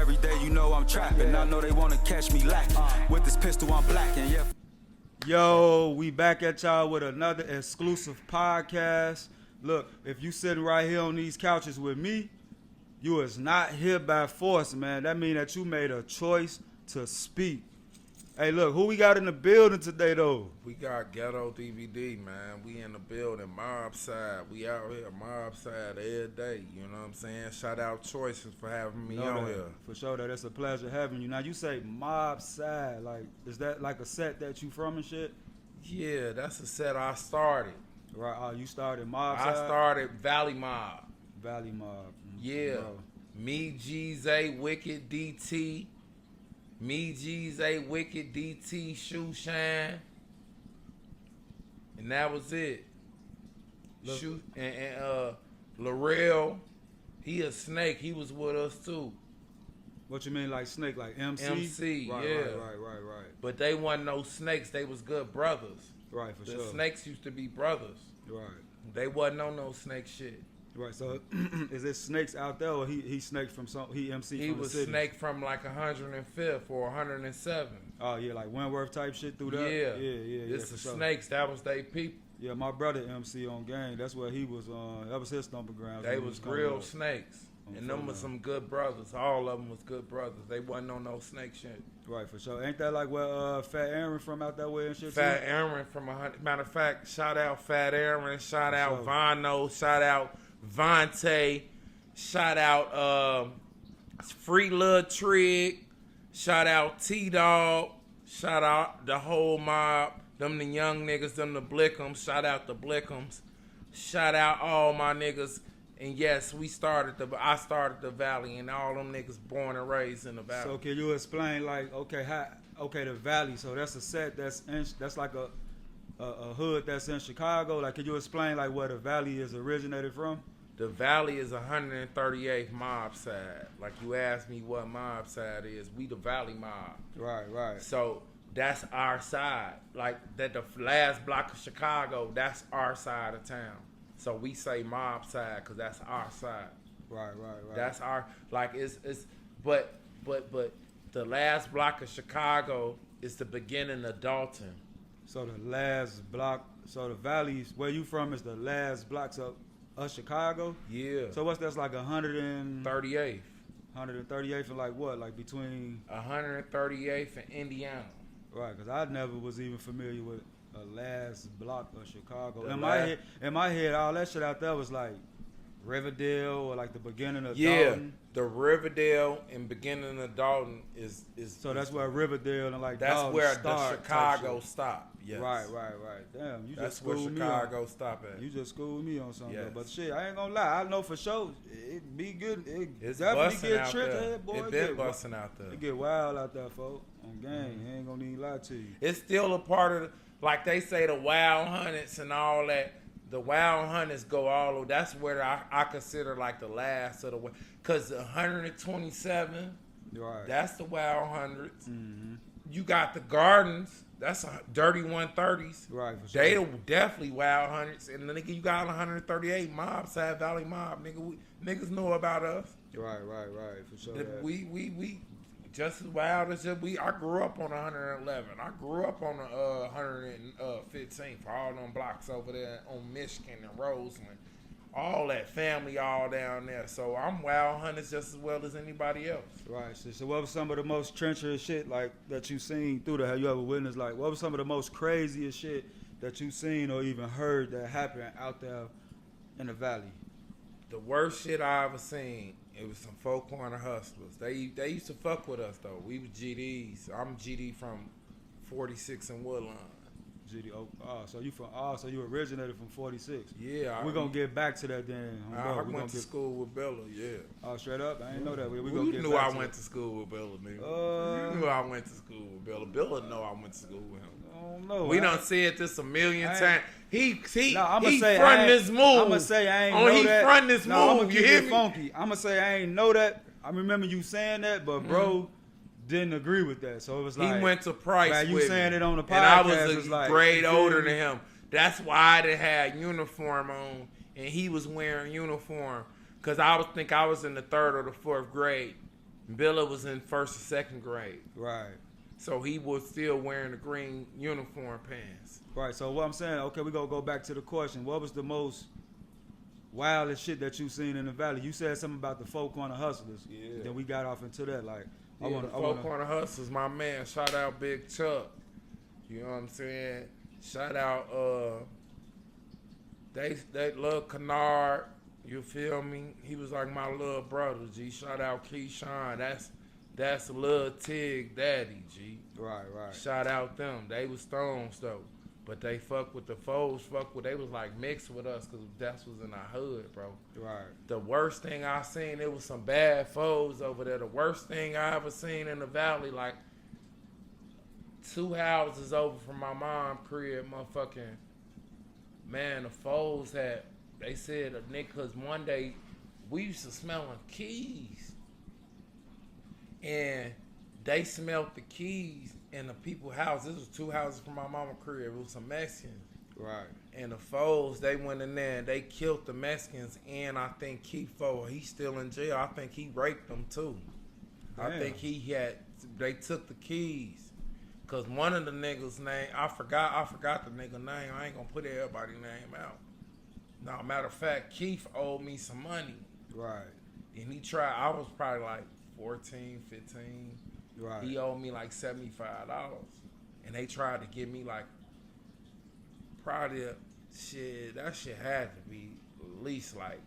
every day, you know I'm trapping. I know they wanna catch me lacking. With this pistol, I'm blacking, yeah. Yo, we back at y'all with another exclusive podcast. Look, if you sitting right here on these couches with me, you is not here by force, man. That mean that you made a choice to speak. Hey, look, who we got in the building today, though? We got Ghetto Dvd, man. We in the building, mob side. We out here, mob side every day. You know what I'm saying? Shout out Choices for having me on here. For sure, that it's a pleasure having you. Now, you say mob side. Like, is that like a set that you from and shit? Yeah, that's a set I started. Right, you started mob side? I started Valley Mob. Valley Mob. Yeah. Bro. Me, G's, Wicked, DT. Me, G's, Wicked, DT, Shoe Shine. And that was it. Shoe and Laurel, he a snake. He was with us too. What you mean, like snake, like MC? MC, right, yeah. Right. But they wasn't no snakes. They was good brothers. Right, for sure. The snakes used to be brothers. Right. They wasn't on no snake shit. Right, so is it snakes out there, or he snaked from some? He MC He from was the city? snake from like 105th or 107. Oh yeah, like Wentworth type shit through there. Yeah. It's the for sure. snakes. That was they people. Yeah, my brother MC on Gang. That's where he was. That was his stomping ground. They was real snakes, and them was now. some good brothers. All of them was good brothers. They wasn't on no snake shit. Right, for sure. Ain't that like where Fat Aaron from out that way and shit? Fat too? Aaron from matter of fact, shout out Fat Aaron, shout out sure. Vano, shout out Vontae, shout out Free Lil Trig, shout out T-Dog, shout out the whole mob, them the young niggas, them the Blickums, shout out the Blickums, shout out all my niggas. And yes, I started the Valley, and all them niggas born and raised in the Valley. So can you explain, like, the Valley? So that's a set that's like a hood that's in Chicago. Like, can you explain like where the Valley is originated from? The Valley is 138th mob side. Like you asked me what mob side is, we the Valley mob. Right. So that's our side. Like that the last block of Chicago, that's our side of town. So we say mob side because that's our side. Right. That's our but the last block of Chicago is the beginning of Dalton. So the last block, so the Valley, where you from, is the last blocks of Chicago? Yeah. So what's that's like 38th. 138th and like what? Like between 138th and Indiana. Right, because I never was even familiar with a last block of Chicago. The In my head, all that shit out there was like Riverdale or like the beginning of Dalton. Dalton. The Riverdale and beginning of Dalton is so that's where Riverdale and like that's Dalton where start the Chicago stop. Yes. Right. Damn, you that's just where schooled Chicago stop at. You just schooled me on something. Yes. But shit, I ain't gonna lie. I know for sure it be good. It's definitely busting get out tricky. there. Boy, It been busting out there. It get wild out there, folks. On Gang, I ain't gonna need to lie to you. It's still a part of, like they say, the Wild Hunteds and all that. The Wild Hunteds go all over. That's where I consider like the last of the, because the 127, Right. that's the Wild Hundreds. Mm-hmm. You got the Gardens. That's a dirty 130s. Right, for sure. They definitely Wild Hundreds. And then nigga, you got 138 mob, Sad Valley mob. Nigga, niggas know about us. Right, for sure. We just as wild as I grew up on 111. I grew up on the 115 for all them blocks over there on Michigan and Roseland. All that family all down there. So I'm Wild Hunters just as well as anybody else. Right. So what was some of the most treacherous shit like that you seen through there? Have you ever witnessed? Like, what was some of the most craziest shit that you seen or even heard that happened out there in the Valley? The worst shit I ever seen, it was some Four Corner hustlers. They used to fuck with us though. We was GDs. I'm GD from 46 and Woodlawn. GD. So you originated from 46. Yeah. We're gonna get back to that then. I went to school with Bella, yeah. Oh, straight up? I ain't know that. You knew I went to school with Bella, nigga. You knew I went to school with Bella. Bella know I went to school with him. I don't know. We done said this a million times. He fronting this move. I'ma say I ain't know that. He fronting this move. I'ma You keep hear it me? funky. I'ma say I ain't know that. I remember you saying that, but bro didn't agree with that. So it was like he went to Price man, you with saying me. it on the podcast. And I was a like, grade older than him. That's why I didn't have uniform on, and he was wearing uniform. Cause I was in the 3rd or the 4th grade. Billa was in 1st or 2nd grade. Right. So he was still wearing the green uniform pants. Right. So what I'm saying, okay, we gonna go back to the question. What was the most wildest shit that you seen in the valley? You said something about the 4 Corner Hustlers. Yeah. Then we got off into that. Like, Yeah, the 4 Corner Hustlers, my man. Shout out Big Chuck. You know what I'm saying? Shout out they love Kennard. You feel me? He was like my little brother, G. Shout out Keyshawn. That's Lil Tig Daddy, G. Right. Shout out them. They was Stones though. But they fuck with the foes, they was like mixed with us because that's was in our hood, bro. Right. The worst thing I seen, it was some bad foes over there. The worst thing I ever seen in the valley, like 2 houses over from my mom's crib, motherfucking, man, the foes had, they said a nigga, cause one day we used to smelling keys. And they smelled the keys in the people's house. This was 2 houses from my mama's crib. It was some Mexicans. Right. And the foes, they went in there and they killed the Mexicans. And I think Kefo, he's still in jail. I think he raped them too. Damn. I think they took the keys. Cause one of the niggas' name, I forgot the nigga name. I ain't gonna put everybody's name out. No, matter of fact, Keith owed me some money. Right. And he tried, I was probably like 14, 15. Right. He owed me like $75. And they tried to give me like, probably, that shit had to be at least like,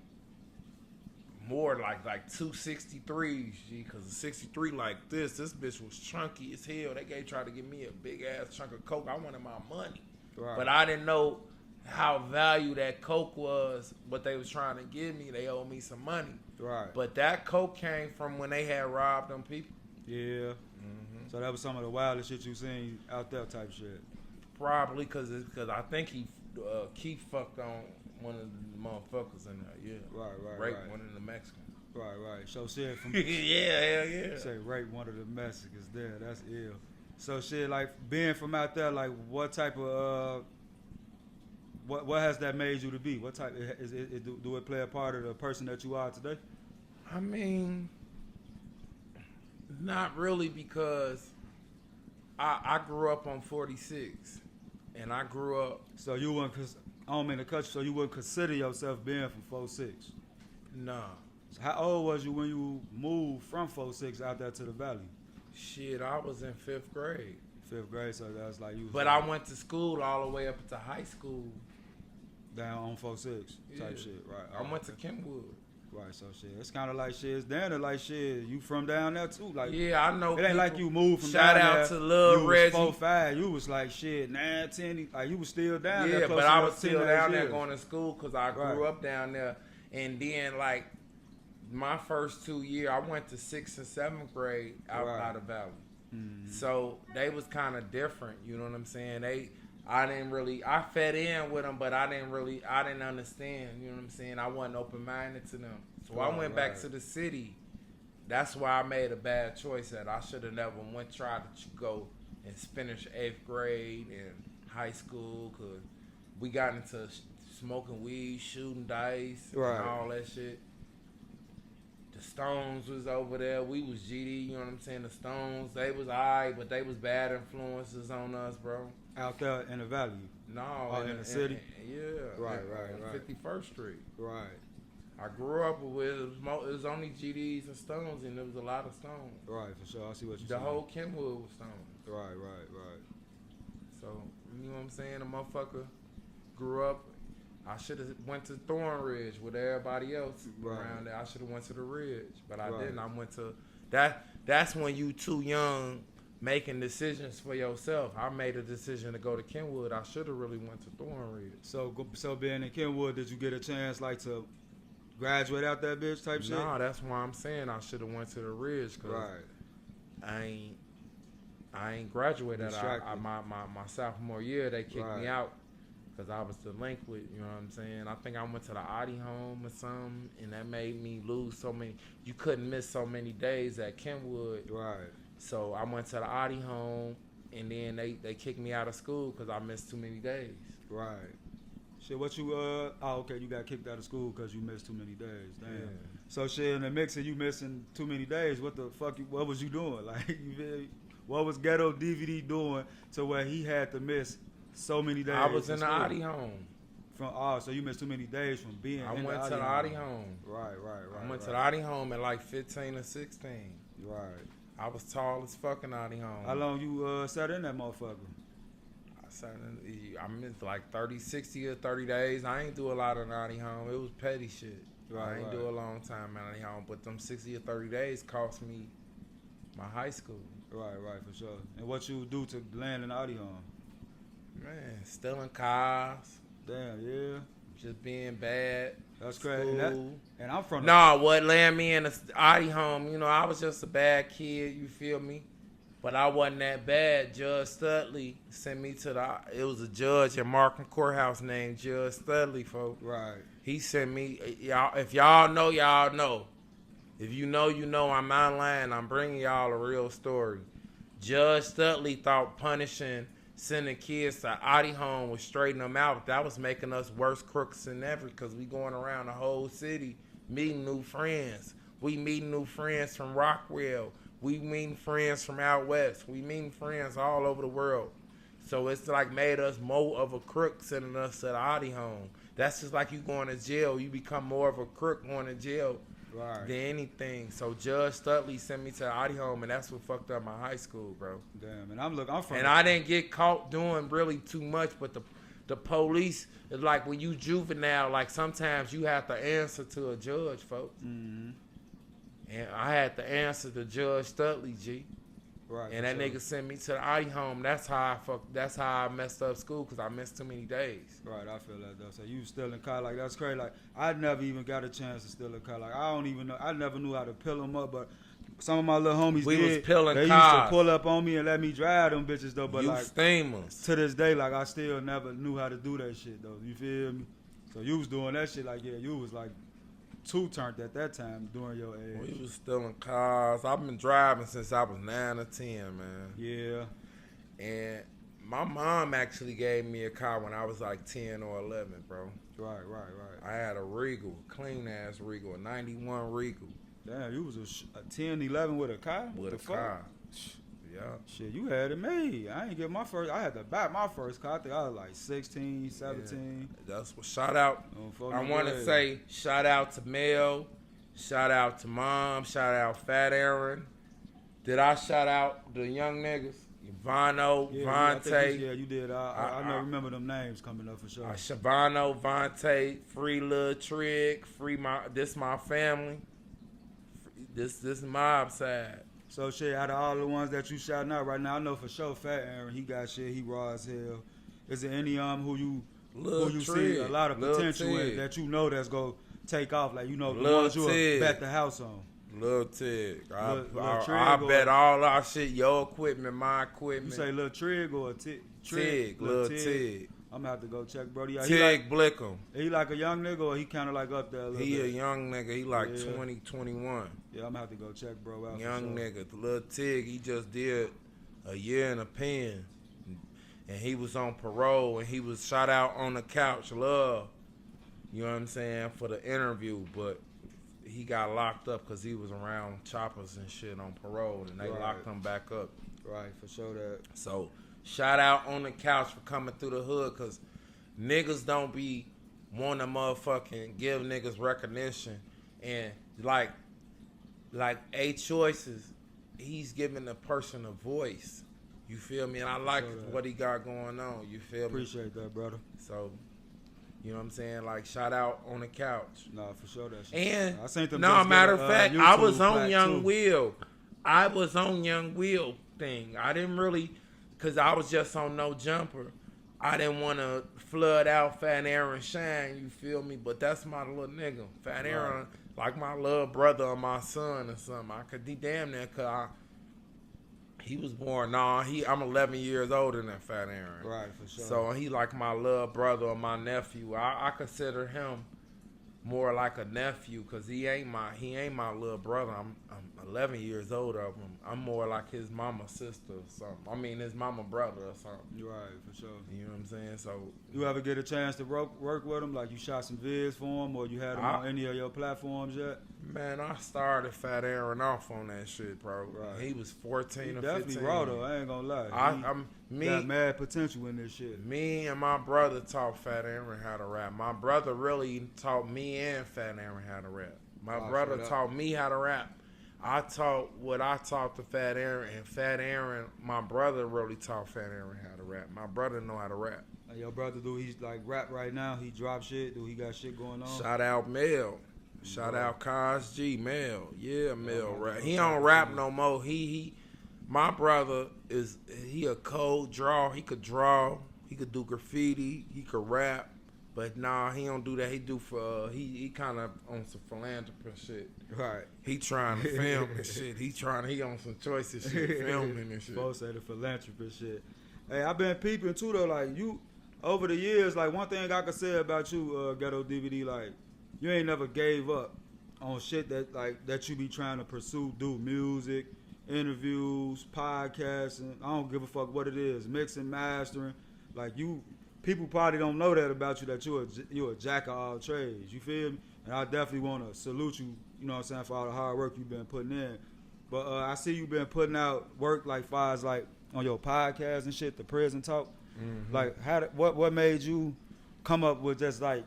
more like 263s, G, because the 63 like this bitch was chunky as hell. They tried to give me a big ass chunk of coke. I wanted my money. Right. But I didn't know how valued that coke was, what they was trying to give me. They owed me some money. Right. But that coke came from when they had robbed them people. Yeah. Mm-hmm. So that was some of the wildest shit you seen out there type shit. Probably because I think Keith fucked on one of the motherfuckers in there, yeah. Right. Raped one of the Mexicans. Right. So shit from yeah, hell yeah. say rape one of the Mexicans there. That's ill. So shit, like being from out there, like what type of what has that made you to be? What type do it play a part of the person that you are today? I mean, not really, because I grew up on 46, and I grew up. So you wouldn't, I don't mean to cut you. So you wouldn't consider yourself being from 46? Nah. So how old was you when you moved from 46 out there to the valley? Shit, I was in 5th grade. 5th grade, so that's like you. Was but like I went to school all the way up to high school. Down on 46 type shit, right? I went to Kenwood. Right, so shit, it's kind of like shit. It's down there like shit. You from down there too, like yeah, I know. It ain't like you moved from Shout down out there. to Lil Reggie. You was 4-5. You was like shit 9, 10. Like you was still down there. Yeah, close but to I your was still 10 down there years. going to school because I grew up down there. And then like my first 2 years, I went to 6th and 7th grade out by the valley. Mm-hmm. So they was kind of different. You know what I'm saying? I fed in with them, but I didn't understand. You know what I'm saying? I wasn't open-minded to them. So I went back to the city. That's why I made a bad choice that I should have never tried to go and finish 8th grade and high school, because we got into smoking weed, shooting dice, and all that shit. The Stones was over there. We was GD, you know what I'm saying? The Stones, they was alright, but they was bad influences on us, bro. Out there in the valley? No. In the city? Yeah. Right. 51st Street. Right. I grew up with it was only GDs and Stones, and there was a lot of Stones. Right, for sure. I see what you're The saying. whole Kenwood was Stones. Right. So, you know what I'm saying? The motherfucker grew up. I should have went to Thornridge with everybody else around there. I should have went to the Ridge, but I didn't. I went to that. That's when you too young making decisions for yourself. I made a decision to go to Kenwood. I should have really went to Thornridge. So being in Kenwood, did you get a chance like to graduate out that bitch type shit? No, that's why I'm saying I should have went to the Ridge, cause I ain't graduated. My sophomore year they kicked me out because I was delinquent. You know what I'm saying? I think I went to the Audi home or something, and that made me lose so many. You couldn't miss so many days at Kenwood. Right. So I went to the Audi home, and then they kicked me out of school because I missed too many days. Right. Shit, what you, you got kicked out of school because you missed too many days. Damn. Yeah. So shit, in the mix of you missing too many days, what the fuck? What was you doing? Like, you feel me? What was Ghetto DVD doing to where he had to miss so many days? I was in the school? Audi home. So you missed too many days from being. I in went the to the Audi home. Right. I went to the Audi home at like 15 or 16. Right. I was tall as fucking Audi home. How long you sat in that motherfucker? I missed like 30, 60 or 30 days. I ain't do a lot in Audi home. It was petty shit. I ain't do a long time in Audi home. But them 60 or 30 days cost me my high school. Right, for sure. And what you do to land in Audi home? Man, stealing cars. Damn, yeah. Just being bad. That's crazy. And I'm from what land me in the Audi home, you know, I was just a bad kid, you feel me? But I wasn't that bad. Judge Studley sent me to it was a judge at Markham Courthouse named Judge Studley, folks. Right. He sent me, y'all. If y'all know, y'all know. If you know, you know. I'm not lying. I'm bringing y'all a real story. Judge Studley thought punishing, sending kids to Audi home would straighten them out. That was making us worse crooks than ever because we going around the whole city meeting new friends. We meeting new friends from Rockwell. We meeting friends from out west. We meeting friends all over the world. So it's like made us more of a crook sending us to the Audi home. That's just like you going to jail. You become more of a crook going to jail than anything. So Judge Studley sent me to the Audi home, and that's what fucked up my high school, bro. Damn, and I'm from. And I didn't get caught doing really too much, but the police is like when you juvenile, like sometimes you have to answer to a judge, folks. Mm-hmm. And I had to answer to Judge Studley, G. Right. And that nigga sent me to the Audi home. That's how I messed up school because I missed too many days. Right, I feel that though. So you still in car, like that's crazy. Like I never even got a chance to steal a car. Like I don't even know. I never knew how to pill them up, but some of my little homies was did. pilling they cars. used to pull up on me and let me drive them bitches though. But You like steamers. to this day, like I still never knew how to do that shit though. You feel me? So you was doing that shit like you was like too turned at that time during your age. We was stealing cars. I've been driving since I was 9 or 10, man. Yeah. And my mom actually gave me a car when I was like 10 or 11, bro. Right. I had a Regal, clean ass Regal, a 91 Regal. Damn, you was a 10, 11 with a car? With a fuck? car. Yeah. Shit, you had it made. I ain't get my first. I had to buy my first car. I think I was like 16, 17. Yeah. That's what. Shout out. I want to say shout out to Mel. Shout out to Mom. Shout out Fat Aaron. Did I shout out the young niggas? Vano, Vontae. Yeah, you did. I don't remember them names coming up for sure. Shavano, Vontae, Free Lil Trig, this my family. This mob side. So shit, out of all the ones that you shouting out right now, I know for sure Fat Aaron, he got shit, he raw as hell. Is there any who you see a lot of potential in that you know that's gonna take off? Like you know the ones you bet the house on. Lil Tig. I bet all our shit, your equipment, my equipment. You say Lil Trig or Tig? Lil Tig. I'm gonna have to go check, bro. Tig Blickham. He like a young nigga or he kind of like up there a little He bit? a young nigga. He like 20, 21. Yeah, I'm gonna have to go check, bro. Out young nigga. The Lil Tig, he just did a year in a pen. And he was on parole and he was shot out on the couch, love. You know what I'm saying? For the interview, but he got locked up because he was around choppers and shit on parole, and they locked him back up. Right, for sure that. So, shout out on the couch for coming through the hood, because niggas don't be want to motherfucking give niggas recognition. And like A Choices, he's giving the person a voice. You feel me? And I like what he got going on. You feel me? Appreciate that, brother. So, you know what I'm saying? Like, shout out on the couch. Nah, for sure that shit. And, I seen them matter of fact, I was on Young too. Will. I was on Young Will thing. I didn't really, because I was just on No Jumper. I didn't want to flood out Fat Aaron Shine, you feel me? But that's my little nigga. Fat Aaron, like my little brother or my son or something. I could be damn near, because he was born, I'm 11 years older than Fat Aaron. Right, for sure. So he like my little brother or my nephew. I consider him more like a nephew, because he ain't my little brother. I'm 11 years older of him. I'm more like his mama sister or something. I mean, his mama brother or something. You're right, for sure. You know what I'm saying? So, you ever get a chance to work with him? Like you shot some vids for him, or you had him on any of your platforms yet? Man, I started Fat Aaron off on that shit, bro. Right. He was 14 he or 15. Definitely raw though. I ain't gonna lie. Got mad potential in this shit. Me and my brother taught Fat Aaron how to rap. My brother really taught me and Fat Aaron how to rap. My brother taught me how to rap. I taught what I taught to Fat Aaron, and Fat Aaron, my brother really taught Fat Aaron how to rap. My brother know how to rap. Your brother, do he like rap right now? He drop shit? Do he got shit going on? Shout out Mel. Shout out Cos G, Mel. Yeah, Mel rap. He don't rap no more. My brother he a cold draw. He could draw. He could do graffiti. He could rap. But nah, he don't do that. He do for he kind of on some philanthropy shit. Right. He trying to film and shit. He on some choices shit, filming and shit. Folks say the philanthropy shit. Hey, I've been peeping too though. Like you, over the years, like one thing I could say about you, Ghetto Dvd, like you ain't never gave up on shit that you be trying to pursue. Do music, interviews, podcasting. I don't give a fuck what it is. Mixing, mastering. Like you. People probably don't know that about you, that you're a jack of all trades. You feel me? And I definitely want to salute you, you know what I'm saying, for all the hard work you've been putting in. But I see you been putting out work like far as like on your podcast and shit, the Prison Talk. Mm-hmm. Like what made you come up with just like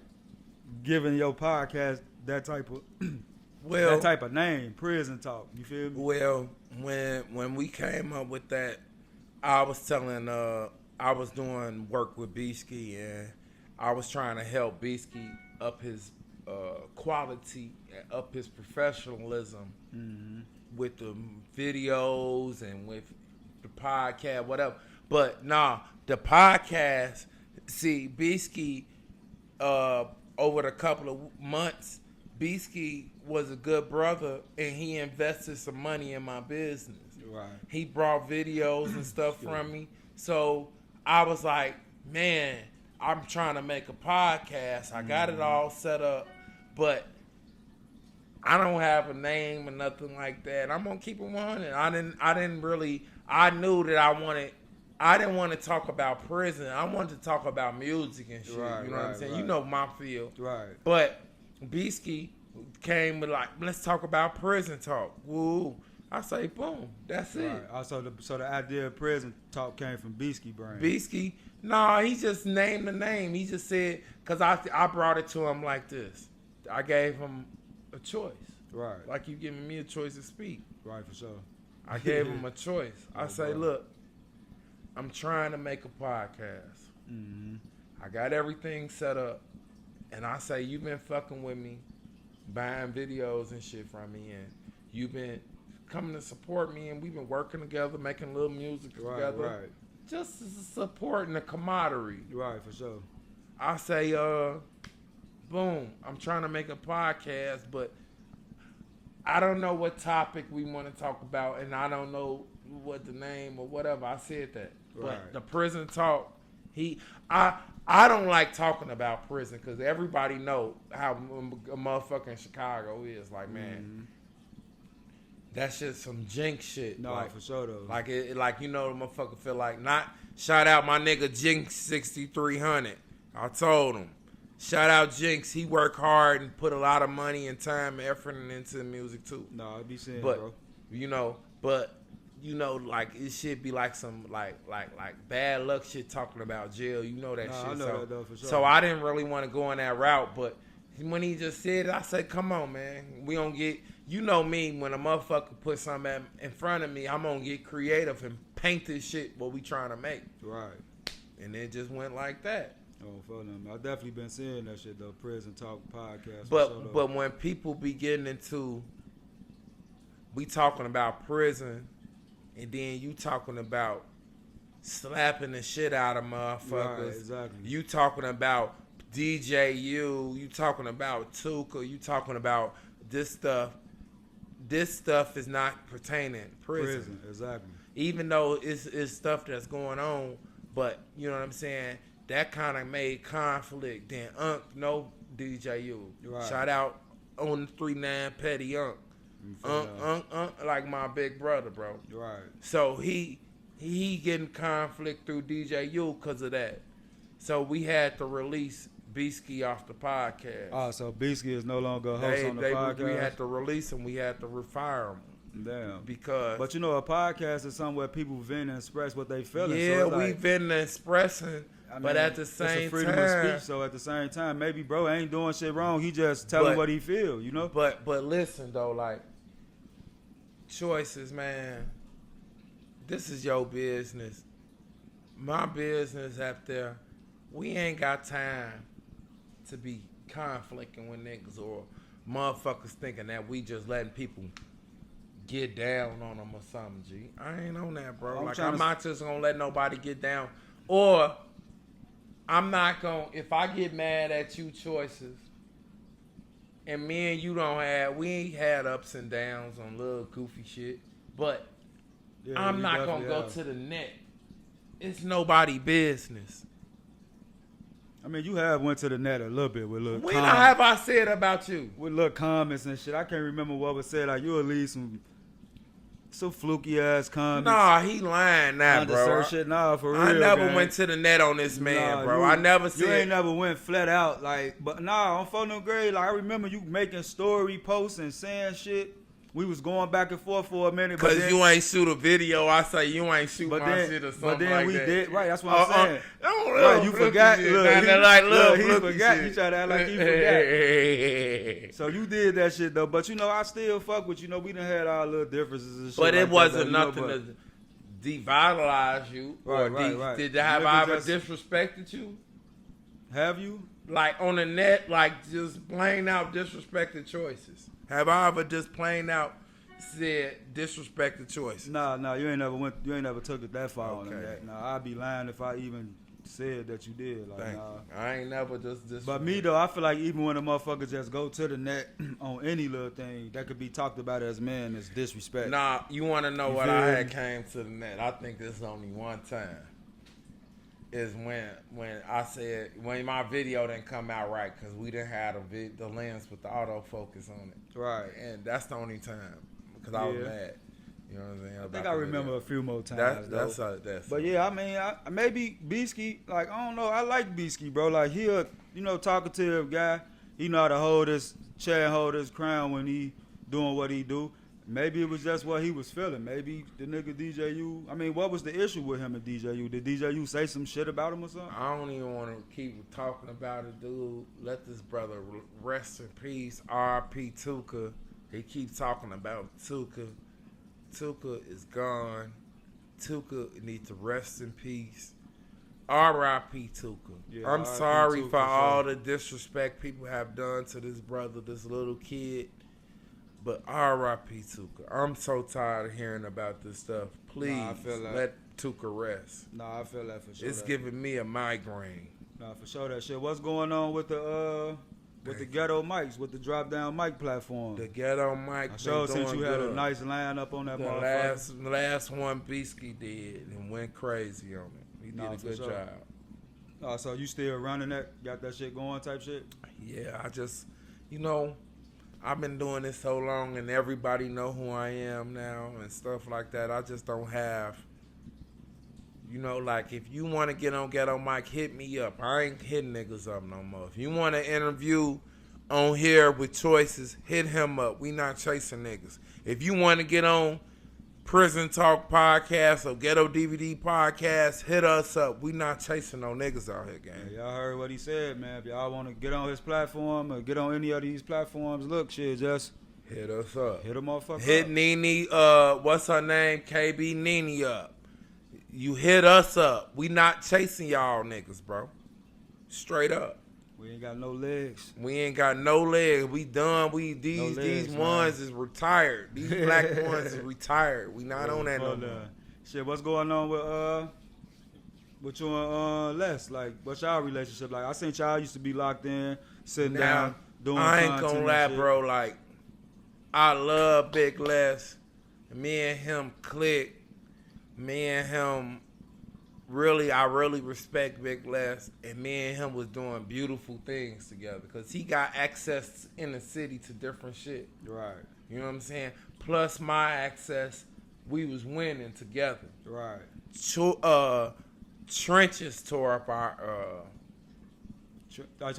giving your podcast that type of name, Prison Talk? You feel me? Well, when we came up with that, I was doing work with Beasky, and I was trying to help Beasky up his quality, up his professionalism with the videos and with the podcast, whatever. But nah, the podcast, see, Beasky, over the couple of months, Beasky was a good brother, and he invested some money in my business. Right. He brought videos and stuff from me. So I was like, man, I'm trying to make a podcast. I got it all set up, but I don't have a name or nothing like that. I'm gonna keep it 100. I knew that I didn't want to talk about prison. I wanted to talk about music and shit. Right, you know what I'm saying? Right. You know my field. Right. But Beasky came with like, let's talk about Prison Talk. Woo. I say, boom, that's it. Right. So the idea of Prison Talk came from Beasky brain. Beasky, no, he just named the name. He just said, because I brought it to him like this. I gave him a choice. Right. Like you giving me a choice to speak. Right, for sure. I gave him a choice. I say, look, I'm trying to make a podcast. Mm-hmm. I got everything set up. And I say, you've been fucking with me, buying videos and shit from me, and you've been coming to support me, and we've been working together, making a little music together. Right. Just supporting the camaraderie. Right, for sure. I say, boom, I'm trying to make a podcast, but I don't know what topic we want to talk about, and I don't know what the name or whatever. I said that. Right. But the Prison Talk, I don't like talking about prison because everybody know how a motherfucker in Chicago is. Like, man, that's just some jinx shit. No, like, for sure though. Like the motherfucker feel like not. Shout out my nigga Jinx 6300. I told him. Shout out Jinx. He worked hard and put a lot of money and time and effort into the music too. No, I be saying, but, bro. Like it should be like some like bad luck shit talking about jail. You know that shit. I know that though, for sure. So I didn't really want to go in that route, but when he just said it, I said, come on, man. We don't get, you know me, when a motherfucker put something in front of me, I'm going to get creative and paint this shit what we trying to make. Right. And it just went like that. Oh, for them. I definitely been seeing that shit though, Prison Talk podcast. But when people be getting into, we talking about prison, and then you talking about slapping the shit out of motherfuckers. Right, exactly. You talking about DJU, you talking about Tuka, you talking about this stuff. This stuff is not pertaining to prison. Exactly. Even though it's stuff that's going on, but you know what I'm saying? That kind of made conflict. Then no DJU. Right. Shout out on 39 Petty Unk. Like my big brother, bro. Right. So he getting conflict through DJ U because of that. So we had to release Beasky off the podcast. Oh, so Beasky is no longer a host on the podcast? We had to release him. We had to refire him. Damn. Because. But you know, a podcast is somewhere people vent and express what they feeling. Yeah, so we venting and expressing. But at the same it's a freedom time, of speech. So at the same time, maybe bro ain't doing shit wrong. He just telling what he feel, you know. But listen though, like choices, man. This is your business. My business up there. We ain't got time to be conflicting with niggas or motherfuckers thinking that we just letting people get down on them or something. G, I ain't on that, bro. I'm not just gonna let nobody get down, or I'm not gonna. If I get mad at you, choices, and me and you we ain't had ups and downs on little goofy shit, but I'm not gonna go to the net. It's nobody business. I mean, you have went to the net a little bit with little. When have I said about you? With little comments and shit. I can't remember what was said. Like you'll leave some fluky ass comments. Nah, he lying now, bro. Shit. Nah, for real. I never gang. went to the net on this man, bro. I never said. You ain't never went flat out, like. But nah, on 4 No Grade, like I remember you making story posts and saying shit. We was going back and forth for a minute. Cause you ain't shoot a video. I say you ain't shoot my shit or something like that. But then we did. Right, that's what I'm saying. Right, you forgot. Look, he forgot. You try to act like he forgot. So you did that shit though. But you know, I still fuck with you. Know, we done had our little differences and shit. But it like wasn't that, nothing to devitalize you. Right. Did I ever disrespected you? Have you? Like on the net, like just plain out disrespected choices. Have I ever just plain out said disrespected choices? Nah, you ain't never took it that far on that. Nah, I'd be lying if I even said that you did. Like, nah. I ain't never just. But me though, I feel like even when the motherfuckers just go to the net on any little thing that could be talked about as men is disrespect. Nah, you want to know what I had came to the net? I think this is only one time. Is when I said when my video didn't come out right because we didn't have the lens with the autofocus on it. Right. And that's the only time because I was mad. You know what I'm saying? I think I remember a few more times. That's. But yeah, I mean, maybe Beasky. Like I don't know. I like Beasky, bro. Like he a talkative guy. He know how to hold his chair, hold his crown when he doing what he do. Maybe it was just what he was feeling. Maybe the nigga DJU. I mean, what was the issue with him and DJU? Did DJU say some shit about him or something? I don't even want to keep talking about it, dude. Let this brother rest in peace. R.P. Tuka. He keeps talking about Tuka. Tuka is gone. Tuka needs to rest in peace. R.I.P. Tuka. Yeah, I'm sorry Tuka, for all the disrespect people have done to this brother, this little kid. But R.I.P. Tuka. I'm so tired of hearing about this stuff. Please let Tuka rest. Nah, I feel that for sure. It's giving me a migraine. Nah, for sure that shit. What's going on with the ghetto mics, with the drop down mic platform? The ghetto mic. I sure since you had a nice lineup on that motherfucker. The last one Beasky did and went crazy on it. He did a good job. Oh, so you still running that? Got that shit going type shit? Yeah, I just, I've been doing this so long and everybody know who I am now and stuff like that. I just don't have, like if you want to get on Ghetto Mike, hit me up. I ain't hitting niggas up no more. If you want to interview on here with choices, hit him up. We not chasing niggas. If you want to get on Prison Talk Podcast or Ghetto DVD Podcast, hit us up. We not chasing no niggas out here, gang. Yeah, y'all heard what he said, man. If y'all want to get on his platform or get on any of these platforms, look, shit, just hit us up. Hit a motherfucker hit up. Nene, what's her name? KB Nene up. You hit us up. We not chasing y'all niggas, bro. Straight up. We ain't got no legs. We ain't got no legs. We done. These ones is retired. These black ones is retired. We not on that no more. Shit, what's going on with you and Les? Like, what's y'all relationship like? I seen y'all used to be locked in, sitting down, doing I ain't content gonna lie, shit. bro. Like, I love Big Les. Me and him click. Me and him. I really respect Big Les, and me and him was doing beautiful things together because he got access in the city to different shit. Right. You know what I'm saying? Plus my access, we was winning together. Right. Trenches tore up our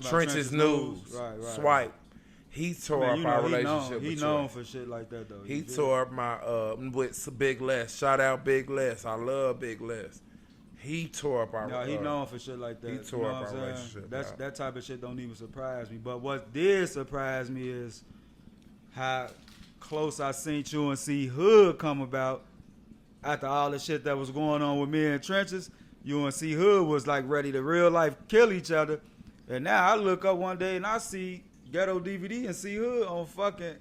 Trenches News. Right. Swipe. He tore up our relationship. He known for shit like that though. He tore up my with Big Les. Shout out Big Les. I love Big Les. He tore up our. No, he known for shit like that. He tore up our relationship. That type of shit don't even surprise me. But what did surprise me is how close I seen you and C Hood come about after all the shit that was going on with me in Trenches. You and C Hood was like ready to real life kill each other, and now I look up one day and I see Ghetto Dvd and C Hood on fucking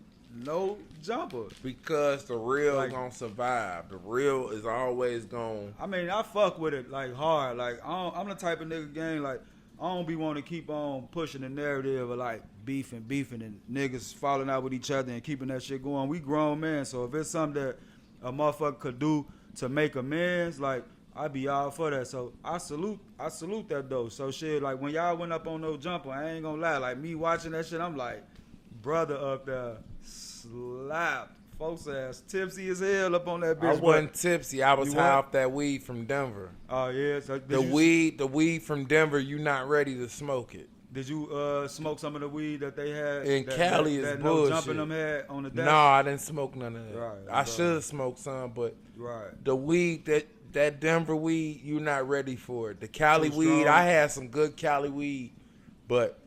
No Jumper. Because the real gonna survive. The real is always gonna. I mean, I fuck with it like hard. Like I'm the type of nigga gang like I don't be wanting to keep on pushing the narrative of like beefing and niggas falling out with each other and keeping that shit going. We grown men, so if it's something that a motherfucker could do to make amends, like I be all for that. So I salute that though. So shit, like when y'all went up on No Jumper, I ain't gonna lie, like me watching that shit, I'm like, brother up there slapped. Folks ass tipsy as hell up on that bitch. I wasn't tipsy. I was high off that weed from Denver. Oh yeah. So the weed from Denver, you not ready to smoke it. Did you smoke some of the weed that they had in Cali? Is that bullshit. No Jumping them had on the desk? No, I didn't smoke none of that. Right, I should have smoked some, but right. The weed that Denver weed, you not ready for it. The Cali Too weed, strong. I had some good Cali weed, but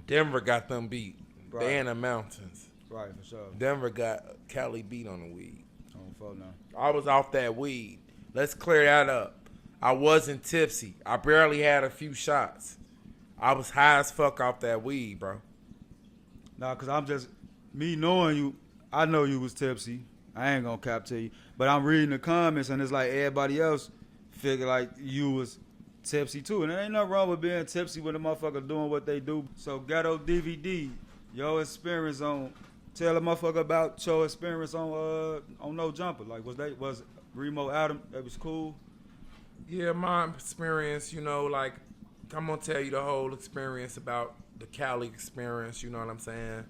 Denver got them beat. Right. They in the mountains. Right, for sure. Denver got Cali beat on the weed. On phone now. I was off that weed. Let's clear that up. I wasn't tipsy. I barely had a few shots. I was high as fuck off that weed, bro. Nah, cause I'm just me knowing you. I know you was tipsy. I ain't gonna cap to you, but I'm reading the comments and it's like everybody else figure like you was tipsy too, and there ain't nothing wrong with being tipsy with a motherfucker doing what they do. So Ghetto Dvd, your experience on. Tell a motherfucker about your experience on No Jumper. Like was Remo Adam? That was cool. Yeah, my experience, you know, like I'm gonna tell you the whole experience about the Cali experience. You know what I'm saying?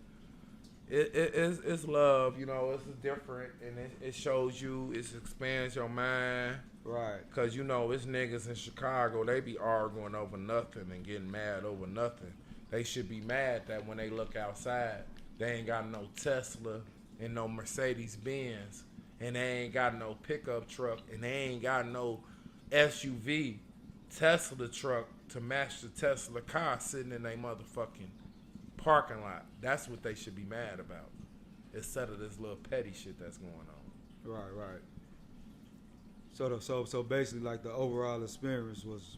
It's love. You know, it's different, and it shows you. It expands your mind. Right. Cause you know, it's niggas in Chicago. They be arguing over nothing and getting mad over nothing. They should be mad that when they look outside, they ain't got no Tesla and no Mercedes Benz, and they ain't got no pickup truck, and they ain't got no SUV Tesla truck to match the Tesla car sitting in their motherfucking parking lot. That's what they should be mad about, instead of this little petty shit that's going on. Right. So basically, like the overall experience was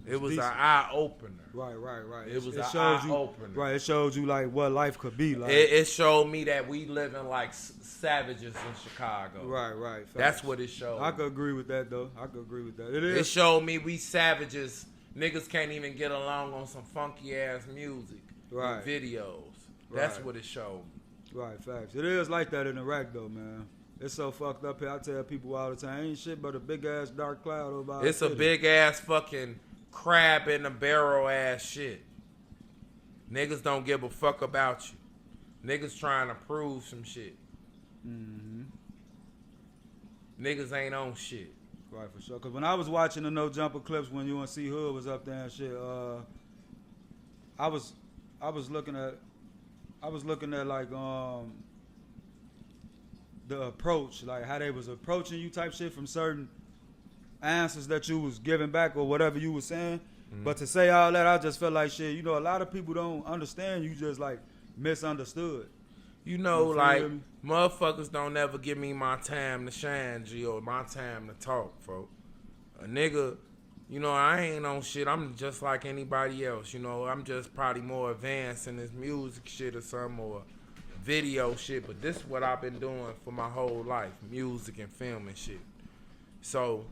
It was an decent. eye opener. Right. It was an showed eye you, opener. Right, it showed you like what life could be like. It showed me that we living like savages in Chicago. Right. Facts. That's what it showed. I could agree with that though. It showed me we savages. Niggas can't even get along on some funky ass music. Right. Videos. That's Right. what it showed me. Right, facts. It is like that in Iraq though, man. It's so fucked up here. I tell people all the time, ain't shit but a big ass dark cloud over our It's a city. big ass fucking crab in the barrel ass shit. Niggas don't give a fuck about you. Niggas trying to prove some shit. Mm-hmm. Niggas ain't on shit. Right, for sure. Cause when I was watching the No Jumper clips when UNC Hood was up there and shit, I was looking at like the approach, like how they was approaching you type shit from certain answers that you was giving back or whatever you was saying. Mm-hmm. But to say all that, I just felt like shit. You know, a lot of people don't understand. You just like misunderstood. You know, You like, feel me? motherfuckers don't ever give me my time to shine, G, or my time to talk, folks. A nigga, you know, I ain't on shit. I'm just like anybody else, you know. I'm just probably more advanced in this music shit or something, or video shit, but this is what I've been doing for my whole life, music and film and shit. So,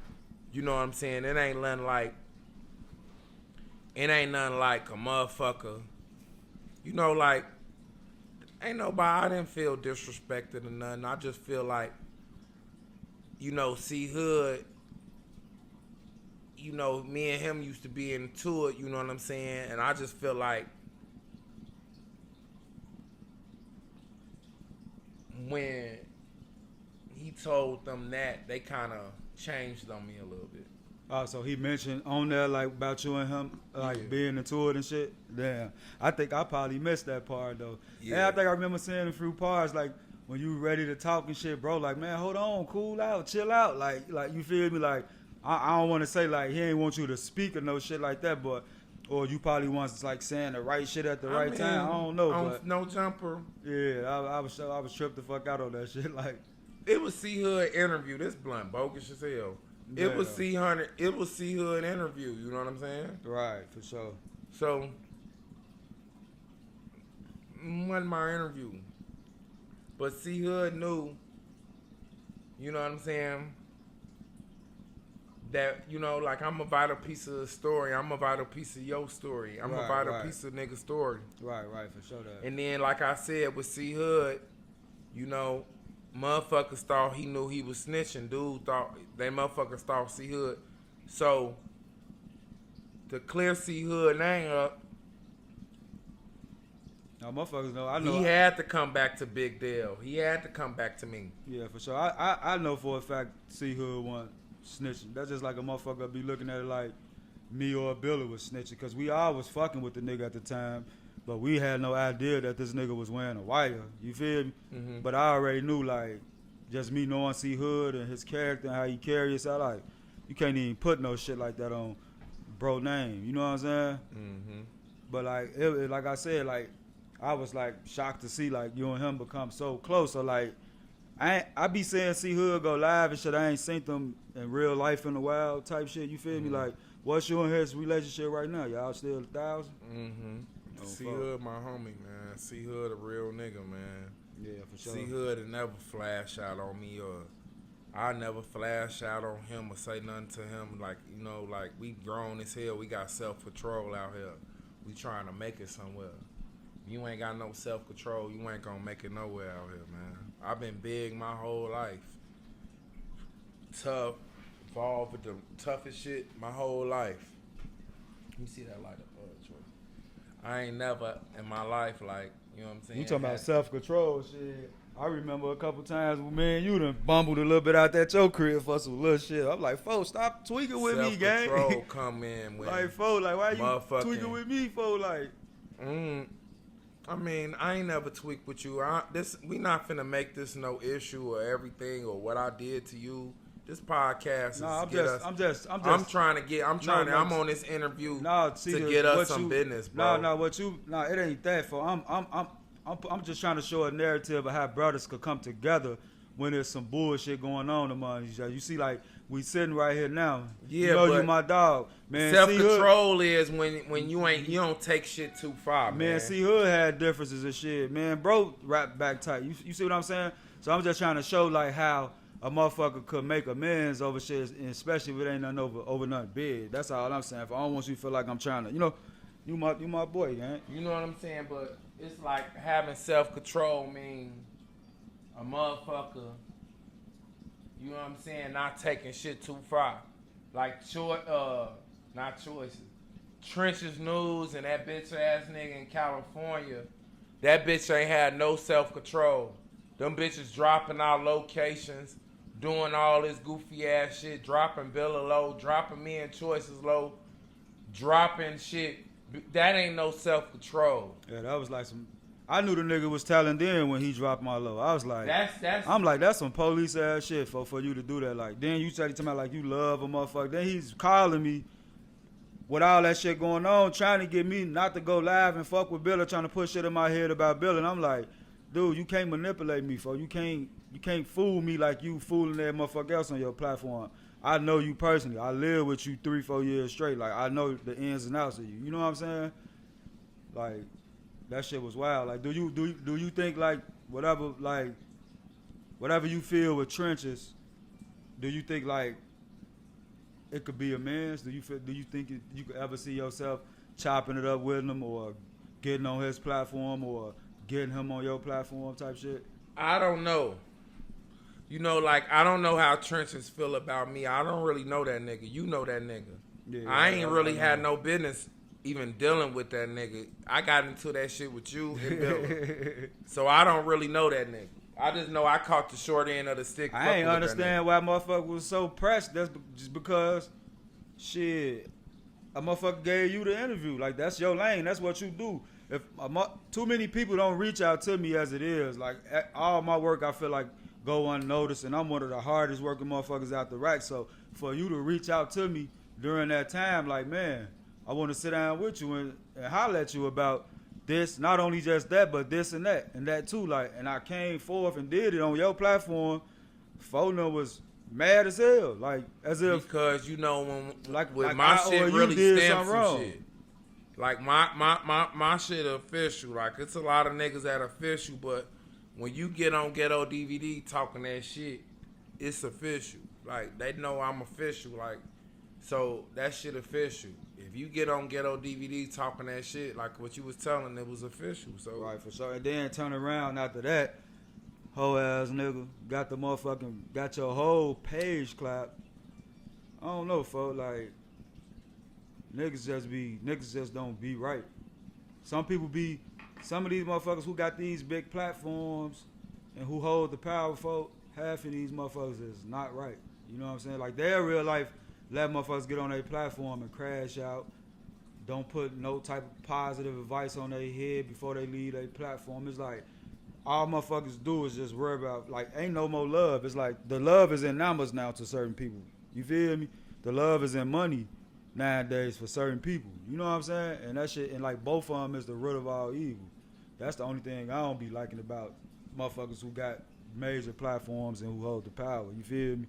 you know what I'm saying? It ain't nothing like a motherfucker, you know, like, ain't nobody, I didn't feel disrespected or nothing. I just feel like, you know, C Hood, you know, me and him used to be into it, you know what I'm saying? And I just feel like when he told them that, they kind of changed on me a little bit. Oh, so he mentioned on there like about you and him like being into it and shit. Damn, I think I probably missed that part though. Yeah, and I think I remember seeing a few parts like when you ready to talk and shit, bro. Like, man, hold on, cool out, chill out. Like you feel me? Like I don't want to say like he ain't want you to speak or no shit like that, but or you probably wants like saying the right shit at the right time. I don't know, but no jumper. Yeah, I was tripped the fuck out on that shit. Like it was C Hood interview. This blunt bogus as hell. It was C Hood interview. You know what I'm saying? Right, for sure. So, wasn't my interview, but C Hood knew. You know what I'm saying? That like I'm a vital piece of the story. I'm a vital piece of your story. I'm a vital piece of nigga's story. Right, for sure. That. And then, like I said, with C Hood, motherfuckers thought he knew he was snitching. Dude thought they motherfuckers thought C Hood. So to clear C Hood name up, now motherfuckers know. I know he had to come back to Big Dale. He had to come back to me. Yeah, for sure. I know for a fact C Hood wasn't snitching. That's just like a motherfucker be looking at it like me or Billy was snitching, because we all was fucking with the nigga at the time. But we had no idea that this nigga was wearing a wire. You feel me? Mm-hmm. But I already knew, like, just me knowing C Hood and his character and how he carries himself, like, you can't even put no shit like that on bro name. You know what I'm saying? Mm-hmm. But, like, like I said, like, I was, like, shocked to see, like, you and him become so close. So, like, I be saying C Hood go live and shit. I ain't seen them in real life in a while type shit. You feel me? Like, what's you and his relationship right now? Y'all still 1,000? Mm-hmm. C Hood, my homie, man. C Hood, a real nigga, man. Yeah, for sure. C Hood had never flash out on me, or I never flash out on him or say nothing to him. Like, like we grown as hell. We got self-control out here. We trying to make it somewhere. If you ain't got no self-control, you ain't gonna make it nowhere out here, man. I've been big my whole life. Tough, involved with the toughest shit my whole life. Let me see that light up, Troy. I ain't never in my life, like, you know what I'm saying? You talking about self-control shit. I remember a couple times when me and you done bumbled a little bit out that your crib for some little shit. I'm like, folks, stop tweaking with me, gang. Self-control come in when like, folks, like, why you tweaking with me, folks? Like, I mean, I ain't never tweaked with you. We not finna make this no issue or everything or what I did to you. This podcast is I'm on this interview to get us some business, bro. It ain't that for. I'm just trying to show a narrative of how brothers could come together when there's some bullshit going on among each other. You see, like, we sitting right here now. Yeah, you my dog, man. Self-control is when you don't take shit too far, man. C Hood had differences and shit, man. Bro, rap back tight. You see what I'm saying? So I'm just trying to show like how a motherfucker could make amends over shit, and especially if it ain't nothing over nothing big. That's all I'm saying. If I don't want you to feel like I'm trying to, you my boy, man. You know what I'm saying? But it's like having self-control mean a motherfucker, you know what I'm saying, not taking shit too far. Like not choices. Trenches News and that bitch ass nigga in California, that bitch ain't had no self-control. Them bitches dropping our locations, doing all this goofy ass shit, dropping Billa low, dropping me and Choices low, dropping shit. That ain't no self-control. Yeah, that was like some. I knew the nigga was telling then when he dropped my low. I was like, that's some police ass shit for you to do that. Like, then you started talking about like you love a motherfucker. Then he's calling me with all that shit going on, trying to get me not to go live and fuck with Bill, trying to put shit in my head about Bill. And I'm like, dude, you can't manipulate me, folks. You can't fool me like you fooling that motherfucker else on your platform. I know you personally. I live with you 3-4 years straight. Like, I know the ins and outs of you. You know what I'm saying? Like, that shit was wild. Like, do you think like whatever you feel with Trenches, do you think like it could be amends? Do you think you could ever see yourself chopping it up with him or getting on his platform or getting him on your platform type shit? I don't know. Like, I don't know how Trenches feel about me. I don't really know that nigga. You know that nigga. Yeah, I ain't really had no business even dealing with that nigga. I got into that shit with you and Bill. So I don't really know that nigga. I just know I caught the short end of the stick. I ain't understand why motherfucker was so pressed. That's just because, shit, a motherfucker gave you the interview. Like, that's your lane. That's what you do. If too many people don't reach out to me as it is, like, all my work I feel like go unnoticed, and I'm one of the hardest working motherfuckers out the rack. So for you to reach out to me during that time, like, man, I want to sit down with you and holler at you about this, not only just that, but this and that too. Like, and I came forth and did it on your platform. Phone was mad as hell, like as if because you know when like my shit really stems from wrong. shit. Like my shit official. Like it's a lot of niggas that official, but when you get on Ghetto DVD talking that shit, it's official. Like they know I'm official. Like so that shit official. If you get on Ghetto DVD talking that shit, like what you was telling, it was official. So right, for sure. And then turn around after that, hoe ass nigga got your whole page clapped. I don't know, folks. Like niggas just don't be right. Some of these motherfuckers who got these big platforms and who hold the power, folk, half of these motherfuckers is not right. You know what I'm saying? Like their real life. Let motherfuckers get on their platform and crash out. Don't put no type of positive advice on their head before they leave their platform. It's like all motherfuckers do is just worry about, like, ain't no more love. It's like the love is in numbers now to certain people. You feel me? The love is in money nowadays for certain people. You know what I'm saying? And that shit, and like both of them is the root of all evil. That's the only thing I don't be liking about motherfuckers who got major platforms and who hold the power. You feel me?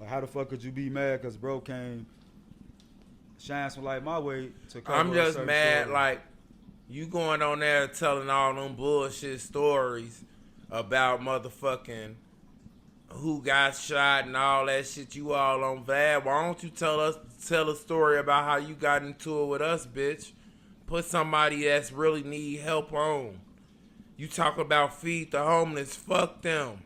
Like, how the fuck could you be mad because bro came shine some light my way to cover I'm just mad, story. like, you going on there telling all them bullshit stories about motherfucking who got shot and all that shit. You all on Vab. Why don't you tell a story about how you got into it with us, bitch? Put somebody that's really need help on. You talk about feed the homeless. Fuck them.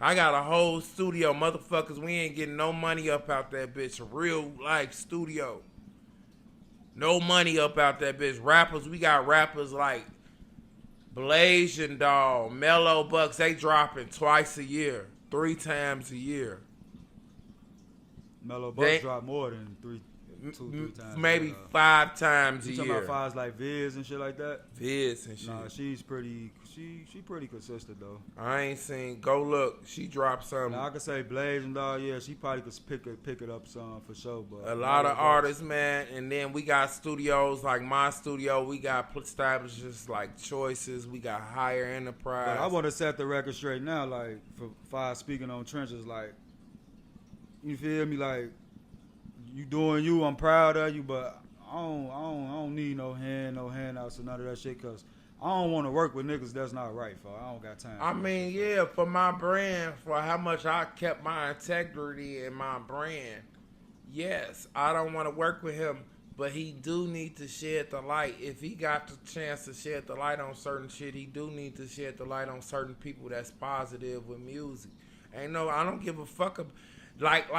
I got a whole studio, motherfuckers. We ain't getting no money up out that bitch. A real life studio. No money up out that bitch. Rappers, we got rappers like Blasian Doll, Mellow Bucks. They dropping twice a year, 3 times a year. Mellow Bucks drop more than three times. Maybe 5 times a year. You talking about fives like Viz and shit like that? Viz and shit. Nah, she's pretty. She pretty consistent though. I ain't seen. Go look. She dropped something. Now I could say Blaze and dog. Yeah, she probably could pick it up some for sure. But a lot of artists, man. And then we got studios like my studio. We got establishments like Choices. We got Higher Enterprise. But I want to set the record straight now. Like for Five speaking on Trenches. Like you feel me? Like you doing you. I'm proud of you. But I don't need no handouts or none of that shit. Cause I don't want to work with niggas that's not right, for I don't got time. I mean, yeah, for my brand, for how much I kept my integrity in my brand, yes, I don't want to work with him, but he do need to shed the light. If he got the chance to shed the light on certain shit, he do need to shed the light on certain people that's positive with music. I don't give a fuck. Like,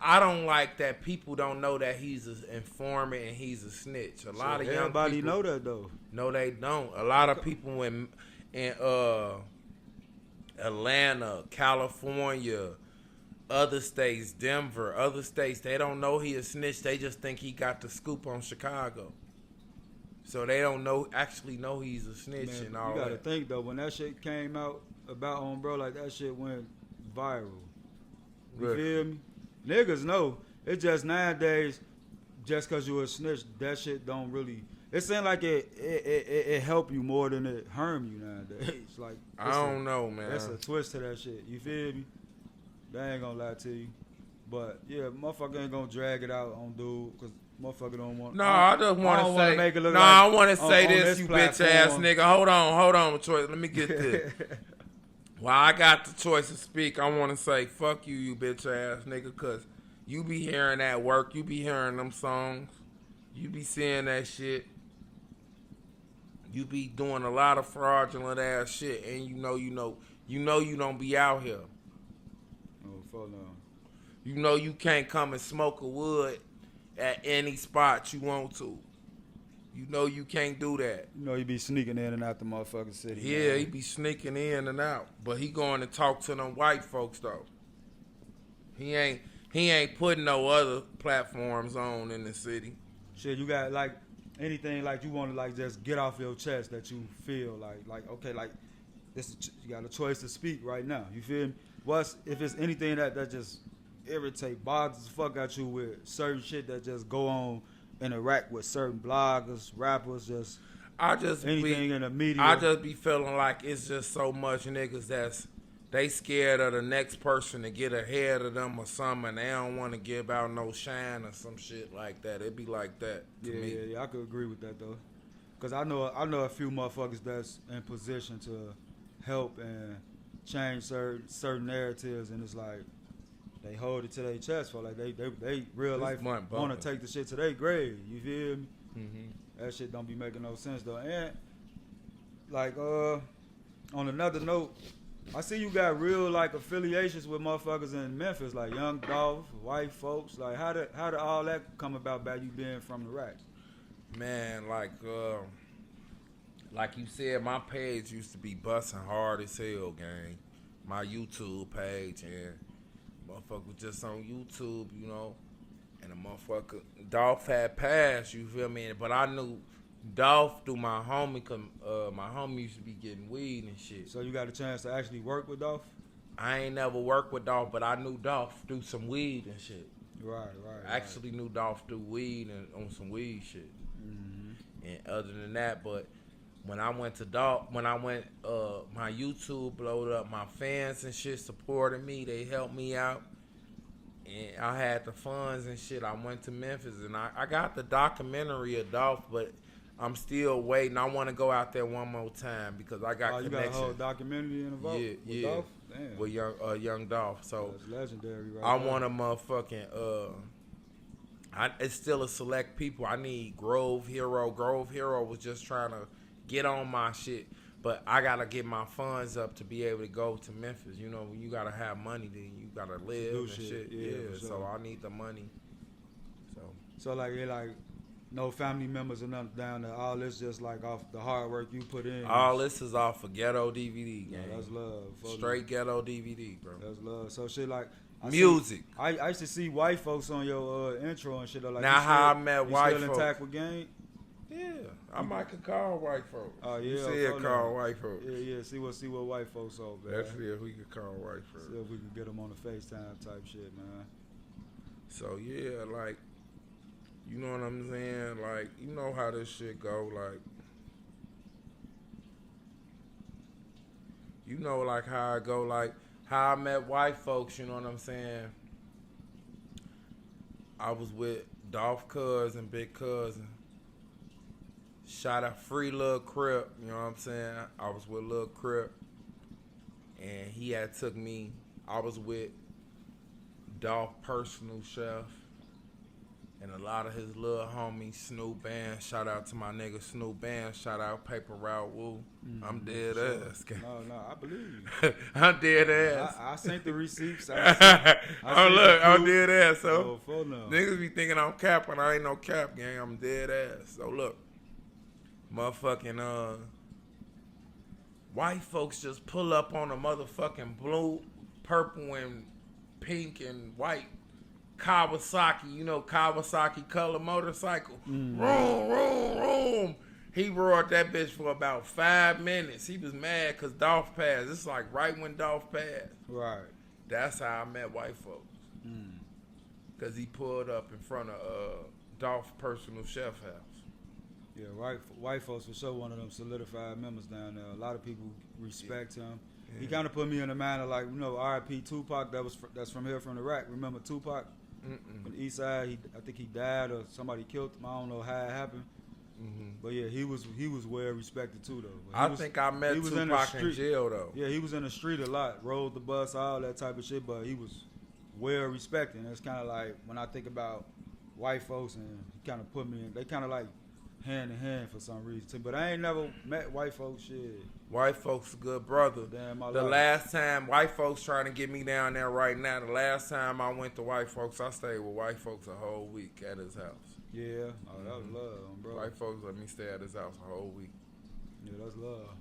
I don't like that people don't know that he's an informant and he's a snitch. A lot of young everybody people know that though. No, they don't. A lot of people in Atlanta, California, other states, Denver, other states, they don't know he a snitch. They just think he got the scoop on Chicago. So they don't actually know he's a snitch. Man, and all that. You gotta think though, when that shit came out about on bro, like that shit went viral. You feel me? Niggas know. It's just nowadays, just cause you a snitch, that shit don't really. It seems like it help you more than it harm you nowadays. Like I don't know, man. That's a twist to that shit. You feel me? They ain't gonna lie to you. But yeah, motherfucker ain't gonna drag it out on dude, cause motherfucker don't want. No, I just want to say. Make it look I want to say this, you platform. Bitch ass nigga. Hold on, Troy. Let me get this. While I got the choice to speak, I want to say, fuck you, you bitch ass nigga, because you be hearing that work. You be hearing them songs. You be seeing that shit. You be doing a lot of fraudulent ass shit, and you know you don't be out here. Oh, fuck no. You know you can't come and smoke a wood at any spot you want to. You know you can't do that. You know, he be sneaking in and out the motherfucking city. Yeah, man. he be sneaking in and out. But he going to talk to them white folks though. He ain't putting no other platforms on in the city. Shit, you got like anything like you want to like just get off your chest that you feel like okay, like this, you got a choice to speak right now. You feel me? What's if it's anything that just irritate, bothers the fuck out you with certain shit that just go on, interact with certain bloggers, rappers, just anything in the media. I just be feeling like it's just so much niggas that's they scared of the next person to get ahead of them or something, and they don't want to give out no shine or some shit like that. It be like that to me. Yeah, I could agree with that though, cause I know a few motherfuckers that's in position to help and change certain narratives, and it's like they hold it to their chest for like they real life want to take the shit to their grave. You feel me? Mm-hmm. That shit don't be making no sense though. And like on another note, I see you got real like affiliations with motherfuckers in Memphis, like Young Dolph, white folks. Like how did all that come about by you being from the rack? Man, like you said, my page used to be busting hard as hell, gang. My YouTube page, and motherfucker was just on YouTube, you know. And the motherfucker Dolph had passed, you feel me? But I knew Dolph through my homie, cause my homie used to be getting weed and shit. So you got a chance to actually work with Dolph? I ain't never worked with Dolph, but I knew Dolph through some weed and shit. Right. I actually knew Dolph through weed and on some weed shit. Mm-hmm. And other than that, but when I went to Dolph, my YouTube blowed up. My fans and shit supported me. They helped me out. And I had the funds and shit. I went to Memphis, and I got the documentary of Dolph, but I'm still waiting. I want to go out there one more time because I got connections. You got a whole documentary involved with Dolph? Damn. With young Dolph. So that's legendary, right? I want a motherfucking it's still a select people. I need Grove Hero. Grove Hero was just trying to get on my shit, but I gotta get my funds up to be able to go to Memphis. You know, when you gotta have money, then you gotta live and shit. Yeah, sure. So I need the money. So like no family members or nothing down there. All this just like off the hard work you put in. All this is off of Ghetto Dvd, gang. Yeah, that's love. Straight Ghetto Dvd, bro. That's love. So shit like music. I used to see white folks on your intro and shit. Like now how I met white folks. Still intact with gang? Yeah, I might could call white folks. Oh yeah, you said call white folks. Yeah. See what white folks on, man. Let's see if we could call white folks. See if we could get them on the FaceTime type shit, man. So yeah, like, you know what I'm saying? Like, you know how this shit go. Like, you know, like how I go. Like how I met white folks. You know what I'm saying? I was with Dolph Cousin, Big Cousin. Shout out Free Lil Crip, you know what I'm saying? I was with Lil Crip, and he had took me. I was with Dolph Personal Chef, and a lot of his little homies, Snoop Band. Shout out to my nigga Snoop Band. Shout out Paper Route Woo. I'm dead ass. No, I believe you. I'm dead ass. I sent the receipts. I'm dead ass. So niggas be thinking I'm capping. I ain't no cap, gang. I'm dead ass. So look. Motherfucking white folks just pull up on a motherfucking blue, purple, and pink and white Kawasaki, you know, Kawasaki color motorcycle. Room, room, room. He roared that bitch for about 5 minutes. He was mad because Dolph passed. It's like right when Dolph passed. Right. That's how I met white folks. Because he pulled up in front of Dolph Personal Chef house. Yeah, white folks for sure one of them solidified members down there. A lot of people respect him. Yeah. He kind of put me in the mind of like, you know, R.I.P. Tupac. That's from here from the rack. Remember Tupac? From the East Side. I think he died or somebody killed him. I don't know how it happened. But yeah, he was well respected too though. I think I met Tupac in jail though. Yeah, he was in the street a lot, rode the bus, all that type of shit. But he was well respected. And it's kind of like when I think about white folks and he kind of put me in. They kind of like hand in hand for some reason too. But I ain't never met white folks. Shit. White folks a good brother. Damn, my The life. last time white folks trying to get me down there right now. The last time I went to white folks, I stayed with white folks a whole week at his house. Yeah. Oh, that was love, bro. White folks let me stay at his house a whole week. Yeah, that's love.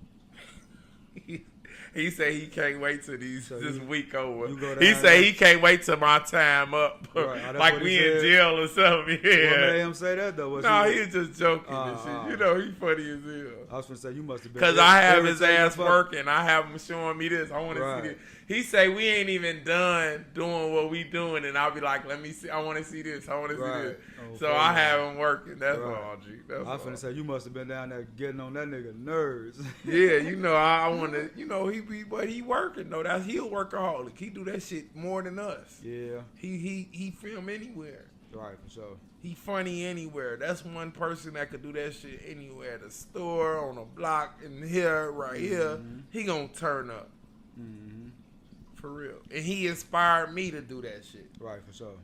He said he can't wait till this week over. He said he can't wait till my time up. Right. Like we in jail or something. Yeah. What made him say that though? He was just joking and shit. You know, he funny as hell. I was gonna say you must have been. Because I have his ass working. I have him showing me this. I want to see this. He say we ain't even done doing what we doing, and I'll be like, let me see. I want to see this. I want to see this. Oh, so I have him working. That's all, G. That's I was finna say you must have been down there getting on that nigga nerves. Yeah, you know, I want to. You know, but he working though. He a workaholic. He do that shit more than us. Yeah. He film anywhere. Right, for sure. He funny anywhere. That's one person that could do that shit anywhere. The store, on a block, in here, right here. He gonna turn up. Mm-hmm. For real. And he inspired me to do that shit. Right, for sure.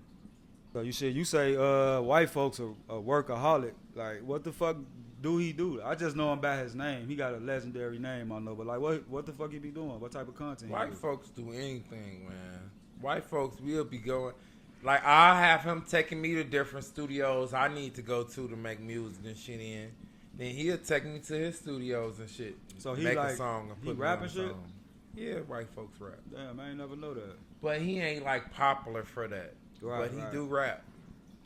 So you say white folks are a workaholic. Like, what the fuck do he do? I just know him by his name. He got a legendary name, I know. But like, what the fuck he be doing? What type of content? White folks do anything, man. White folks will be going. Like, I'll have him taking me to different studios I need to go to make music and shit in. Then he'll take me to his studios and shit. So he make like, a song and put he rapping shit? Song. Yeah, white folks rap. Damn, I ain't never know that. But he ain't like popular for that. Right, but he do rap.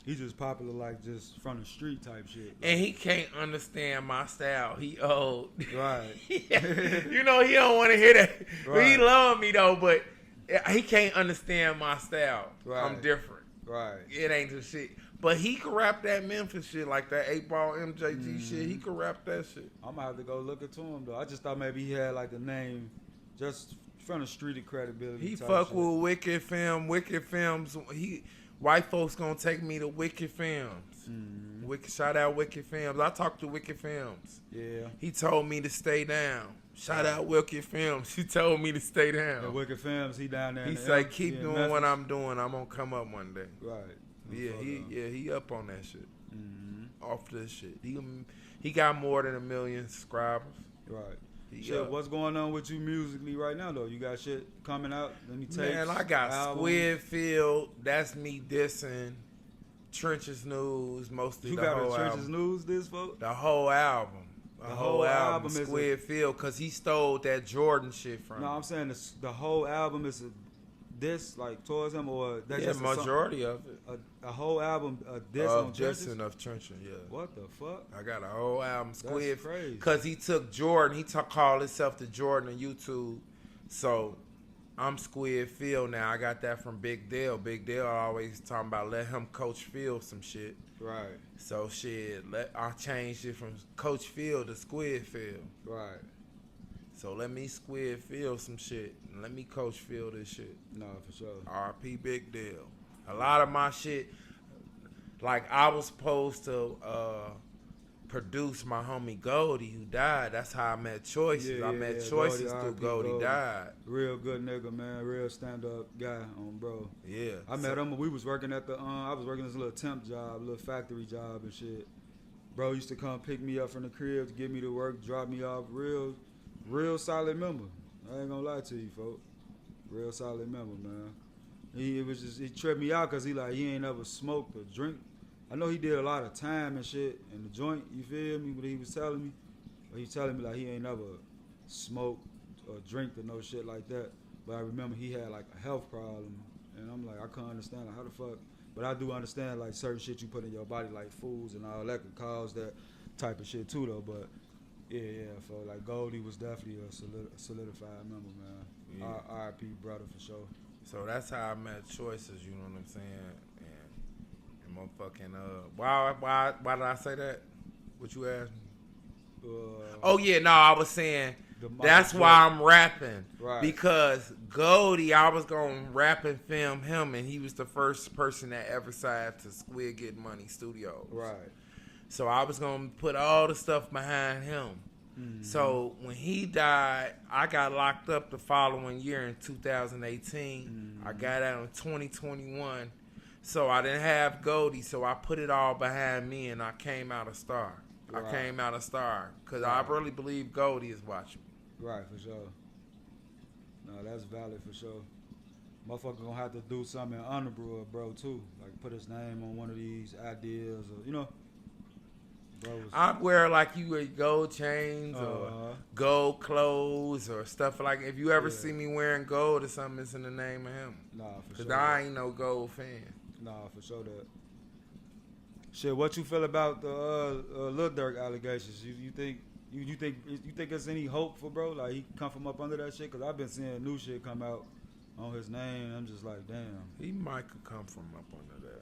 He just popular like just from the street type shit. Like. And he can't understand my style. He old. Right. You know, he don't want to hear that. Right. But he love me though, but he can't understand my style. Right. I'm different. Right. It ain't the shit. But he can rap that Memphis shit, like that 8-ball MJG shit. He can rap that shit. I'm gonna have to go look into him though. I just thought maybe he had like a name just from the street of credibility. He type fuck shit. with Wicked Films. White folks gonna take me to Wicked Films. Shout out Wicked Films. I talked to Wicked Films. Yeah. He told me to stay down. Shout out Wicked Films. He told me to stay down. The Wicked Films, he down there. He say keep doing what I'm doing. I'm gonna come up one day. Right. He up on that shit. Off this shit. He got more than 1 million subscribers. Right. Shit, what's going on with you musically right now though? You got shit coming out? Any tapes? Man, I got albums? Squidfield. That's me dissing. Trenches News. Mostly You the got whole a Trenches album. News this folks? The whole album. The whole album is Squidfield, because he stole that Jordan shit from No, him. I'm saying the whole album is a diss like towards him, or that's Yeah, just majority of it. a whole album a diss on Trenches? Dissing of Trenches, yeah. What the fuck? I got a whole album, Squid, crazy. because he took Jordan. He called himself the Jordan on YouTube. So I'm Squid Phil now. I got that from Big Dale. Big Dale always talking about let him Coach Phil some shit. Right. So shit, I changed it from Coach Phil to Squid Phil. Right. So let me Squid Phil some shit. And let me Coach Phil this shit. No, for sure. RP Big Deal. A lot of my shit, like I was supposed to produce my homie Goldie who died. That's how I met Choices. I met Choices through Goldie died. Real good nigga, man. Real stand up guy, bro. Yeah. I met him when we was working at the I was working this little temp job, little factory job and shit. Bro used to come pick me up from the crib to get me to work, drop me off. Real solid member. I ain't gonna lie to you, folks. Real solid member, man. He tripped me out because he ain't never smoked or drink. I know he did a lot of time and shit in the joint, you feel me? But he was telling me. But he telling me like he ain't never smoked or drank or no shit like that. But I remember he had like a health problem. And I'm like, I can't understand like, how the fuck. But I do understand like certain shit you put in your body like foods and all that could cause that type of shit too though. But yeah, for like Goldie was definitely a solidified member, man. Yeah. R.I.P. brother for sure. So that's how I met Choices, you know what I'm saying? And motherfucking why did I say that? What you asked me? Oh yeah, no, I was saying that's why I'm rapping. Right. Because Goldie, I was gonna rap and film him, and he was the first person that ever signed to Squid Get Money Studios. Right. So I was gonna put all the stuff behind him. So when he died, I got locked up the following year in 2018. I got out in 2021. So I didn't have Goldie, so I put it all behind me and I came out a star. I Right. came out a star. Because Right. I really believe Goldie is watching me. Right, for sure. No, that's valid for sure. Motherfucker gonna have to do something honorable, bro, too. Like put his name on one of these ideas, or bro. I'd wear like you wear gold chains or Uh-huh. gold clothes or stuff like. If you ever Yeah. see me wearing gold or something, it's in the name of him. Nah, for Because sure. I ain't no gold fan. Nah, for sure that. Shit, what you feel about the Lil Durk allegations? You think there's any hope for bro? Like he can come from up under that shit? Cause I've been seeing new shit come out on his name. I'm just like, damn. He might could come from up under that.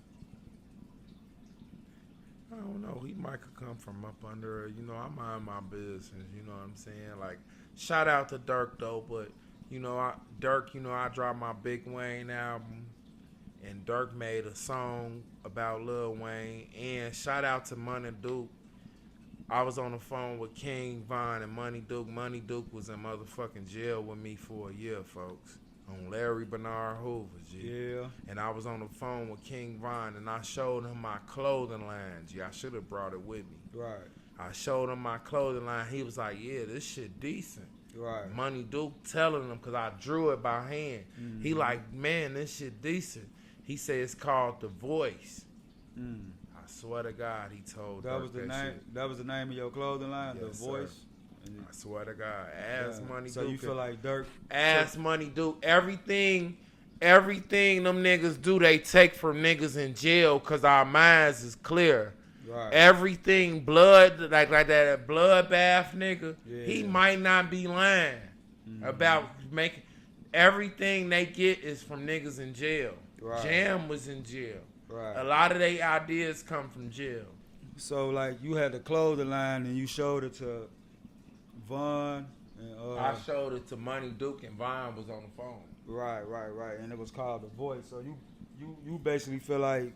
I don't know. He might could come from up under it. I mind my business. You know what I'm saying? Like, shout out to Dirk though, but Dirk, I dropped my Big Wayne album, and Dirk made a song about Lil Wayne. And shout out to Money Duke. I was on the phone with King Von and Money Duke. Money Duke was in motherfucking jail with me for a year, folks. On Larry Bernard Hoover, G. Yeah. And I was on the phone with King Von, and I showed him my clothing line, G. I should have brought it with me. Right. I showed him my clothing line. He was like, yeah, this shit decent. Right. Money Duke telling him, because I drew it by hand. Mm-hmm. He like, man, this shit decent. He said it's called The Voice. Mm. I swear to God, he told That Dirk was the that name. shit. That was the name of your clothing line, Yes, The Voice. sir. I swear to God. Ask Yeah. Money So Duke. you feel like Dirk? Ask Money Duke. Everything them niggas do, they take from niggas in jail because our minds is clear. Right. Everything blood, like that bloodbath nigga, Yeah. he might not be lying about making. Everything they get is from niggas in jail. Right. Jam was in jail. Right. A lot of their ideas come from jail. So like you had the clothing line and you showed it to Von and I showed it to Money Duke and Vine was on the phone. right, and it was called The Voice. So you basically feel like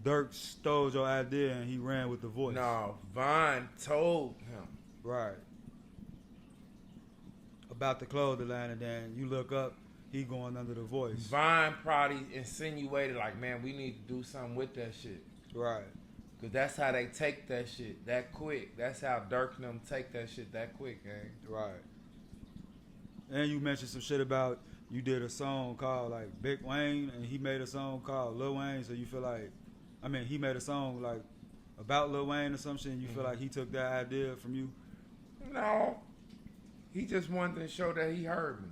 Dirk stole your idea and he ran with The Voice. No, Vine told him. Right. About the clothing line, and then you look up, he going under The Voice. Vine probably insinuated like, man, we need to do something with that shit. Right. Cause that's how they take that shit that quick. That's how Dirk and them take that shit that quick, gang. Right. And you mentioned some shit about you did a song called like Big Wayne, and he made a song called Lil Wayne. So you feel like, he made a song like about Lil Wayne or some shit, and you feel like he took that idea from you. No, he just wanted to show that he heard me.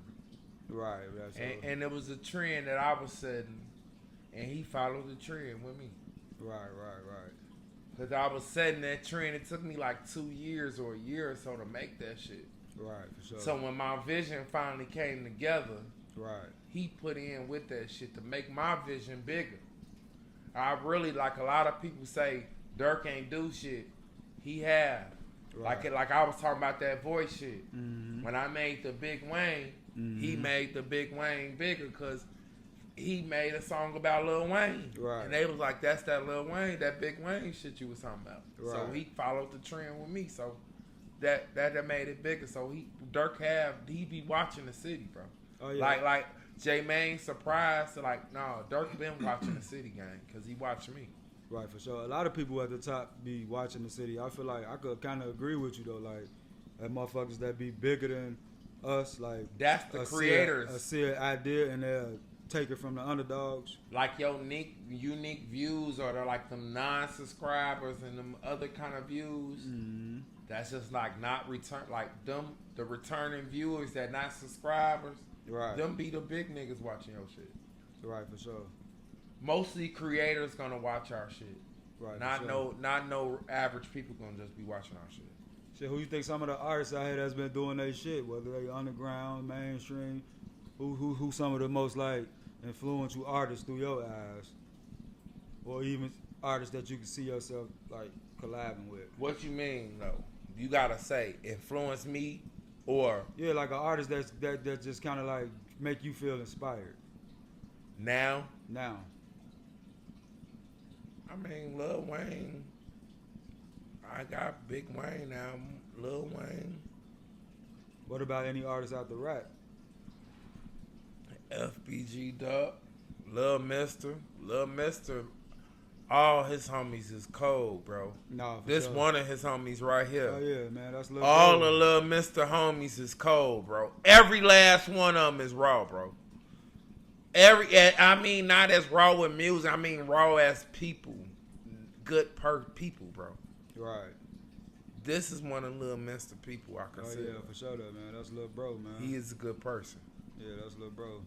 Right. That's And it was a trend that I was setting, and he followed the trend with me. right. Cause I was setting that trend. It took me like 2 years or a year or so to make that shit. Right, for sure. So when my vision finally came together, right. he put in with that shit to make my vision bigger. I really, like a lot of people say, Dirk ain't do shit. He have. Right. Like I was talking about that voice shit. Mm-hmm. When I made the Big Wayne, he made the Big Wayne bigger because he made a song about Lil Wayne. Right. And they was like, that's that Lil Wayne, that Big Wayne shit you was talking about. Right. So he followed the trend with me. So that made it bigger. So he be watching the city, bro. Oh, yeah. Like J Mane surprised to like, no, Dirk been watching the city gang because he watched me. Right, for sure. A lot of people at the top be watching the city. I feel like I could kind of agree with you though. Like, that motherfuckers that be bigger than us, like That's the creators. see an idea and they'll take it from the underdogs. Like your unique views or they're like them non-subscribers and them other kind of views. Mm-hmm. That's just like not return, like them, the returning viewers that not subscribers. Right. Them be the big niggas watching your shit. Right, for sure. Mostly creators gonna watch our shit. Right. Not for sure. no average people gonna just be watching our shit. Shit, who you think some of the artists out here that's been doing their shit, whether they underground, mainstream, who some of the most like influential artists through your eyes, or even artists that you can see yourself like collabing with? What you mean though? You gotta say influence me or Yeah, like an artist that just kind of like make you feel inspired. now. I mean, Lil Wayne. I got Big Wayne now. Lil Wayne. What about any artists out the rap? FBG Dub. Lil Mister. all his homies is cold, bro. Nah, for This sure. one of his homies right here. Oh yeah, man, that's little. All bro. the little Mr. Homies is cold, bro. Every last one of them is raw, bro. I mean, not as raw with music. I mean, raw as people. Good people, bro. Right. This is one of the little Mr. people I Oh consider. yeah, for sure, though, man. That's little bro, man. He is a good person. Yeah, that's little bro.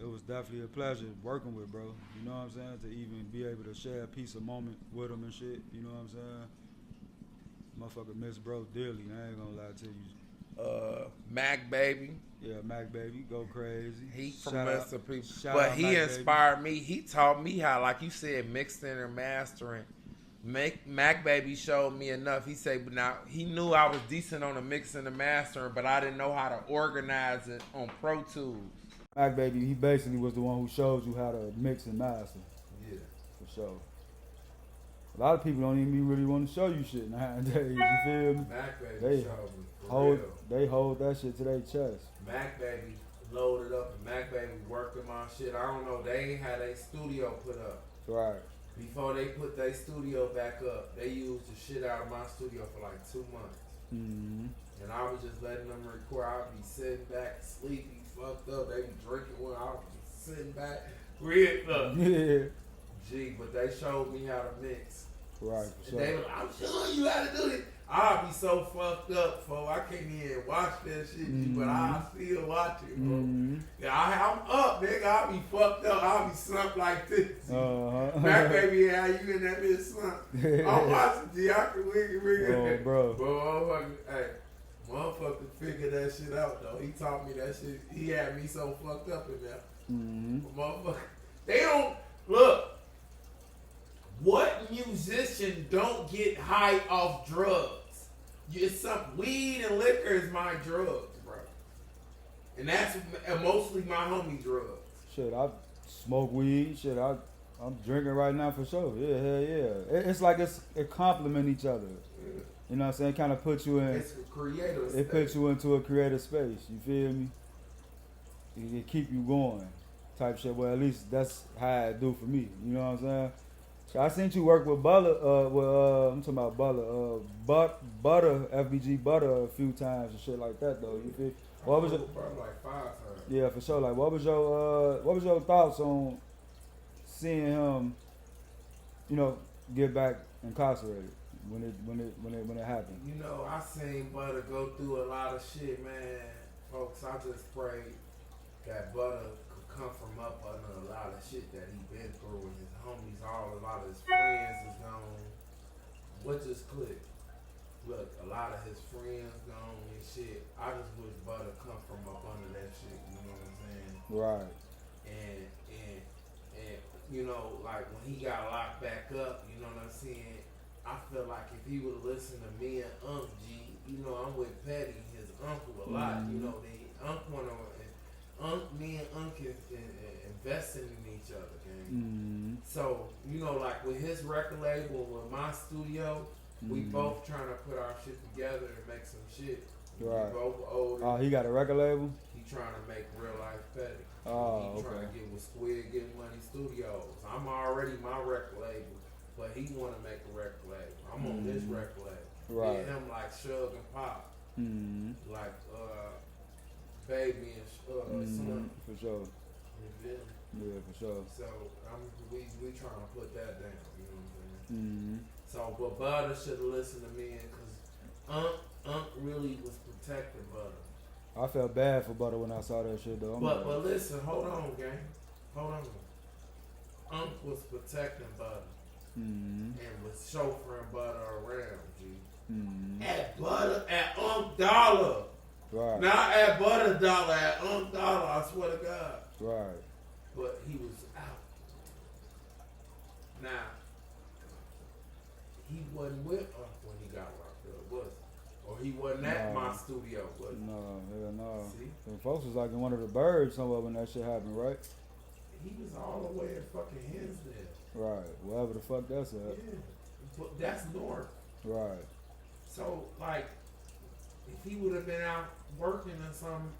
It was definitely a pleasure working with bro. You know what I'm saying? To even be able to share a piece of moment with him and shit. You know what I'm saying? Motherfucker miss bro dearly. I ain't gonna lie to you. Mac Baby. Yeah, Mac Baby, go crazy. He from Shout out- Mr. People. shout But out he Mac inspired me. He taught me how, like you said, mixing and mastering. Mac Baby showed me enough. He said, but now he knew I was decent on the mixing and mastering, but I didn't know how to organize it on Pro Tools. Mac Baby, he basically was the one who showed you how to mix and master. Yeah. For sure. A lot of people don't even really want to show you shit nowadays. You feel me? Mac Baby They showed me. For hold, real. they hold that shit to their chest. Mac Baby loaded up and Mac Baby working my shit. I don't know. They ain't had a studio put up. Right. Before they put their studio back up, they used the shit out of my studio for like 2 months. Mm-hmm. And I was just letting them record. I'd be sitting back, sleepy, fucked up. They be drinking one. I was just sitting back, ripped up. Yeah. Gee, but they showed me how to mix. Right, for And sure. they were like, I'm showing you how to do this. I'll be so fucked up, for I can't even watch that shit, but I still watch it, bro. Mm-hmm. Yeah, I'm up, nigga. I'll be fucked up. I'll be slumped like this. Uh-huh. Mac Baby, how you in that bitch slump? I'm watching G. I can wiggle. Oh, bro. Bro, motherfucker figured that shit out, though. He taught me that shit. He had me so fucked up in there. Mm-hmm. Motherfucker. They don't, look. What musician don't get high off drugs? Weed and liquor is my drugs, bro. And that's mostly my homie drugs. Shit, I smoke weed. Shit, I'm drinking right now for sure. Yeah, hell yeah. It's like it complement each other. Yeah. You know what I'm saying? It kind of puts you in. It's a creative It puts you into a creative space. You feel me? It keep you going, type shit. Well, at least that's how it do for me. You know what I'm saying? So I seen you work with Butter. I'm talking about Butter, Butter, FBG Butter a few times and shit like that though. You feel? What was your? Probably like 5 times. Yeah, for sure. Like, what was your thoughts on seeing him, you know, get back incarcerated when it happened? You know, I seen Butter go through a lot of shit, man. Folks, I just pray that Butter could come from up under a lot of shit that he been through, and his homies, a lot of his friends is gone. What just clicked? Look, a lot of his friends gone and shit. I just wish Butter come from up under that shit. You know what I'm saying? Right. And you know, like when he got locked back up, you know what I'm saying? I feel like if he would listen to me and Unc G, you know, I'm with Petty, his uncle, a lot. You know, me and Unc is investing in each other, gang. So, you know, like with his record label, with my studio, we both trying to put our shit together and make some shit. Right. We both older. Oh, he got a record label? He trying to make Real Life Petty. Oh, He trying to get with Squid Getting Money Studios. I'm already my record label, but he want to make a record label. I'm on this record label. Right. Me and him like Suge and Pop. Like Baby and Son. For sure. You feel me? Yeah, for sure. So we trying to put that down. You know what I'm saying? So, but Butter should have listened to me, because Unc really was protecting Butter. I felt bad for Butter when I saw that shit though. But listen, hold on, gang. Hold on. Unc was protecting Butter and was chauffeuring Butter around, G. At Unc Dollar. Right. Not at Butter Dollar, at Unc Dollar, I swear to God. Right. But he was out. Now, he wasn't with Unc when he got locked up, was he? Or he wasn't at my studio, was he? No, hell no. See? The folks was like in one of the birds somewhere when that shit happened, right? He was all the way in fucking Hinsdale. Right. Wherever the fuck that's at. Yeah. But that's north. Right. So, like, if he would have been out working or something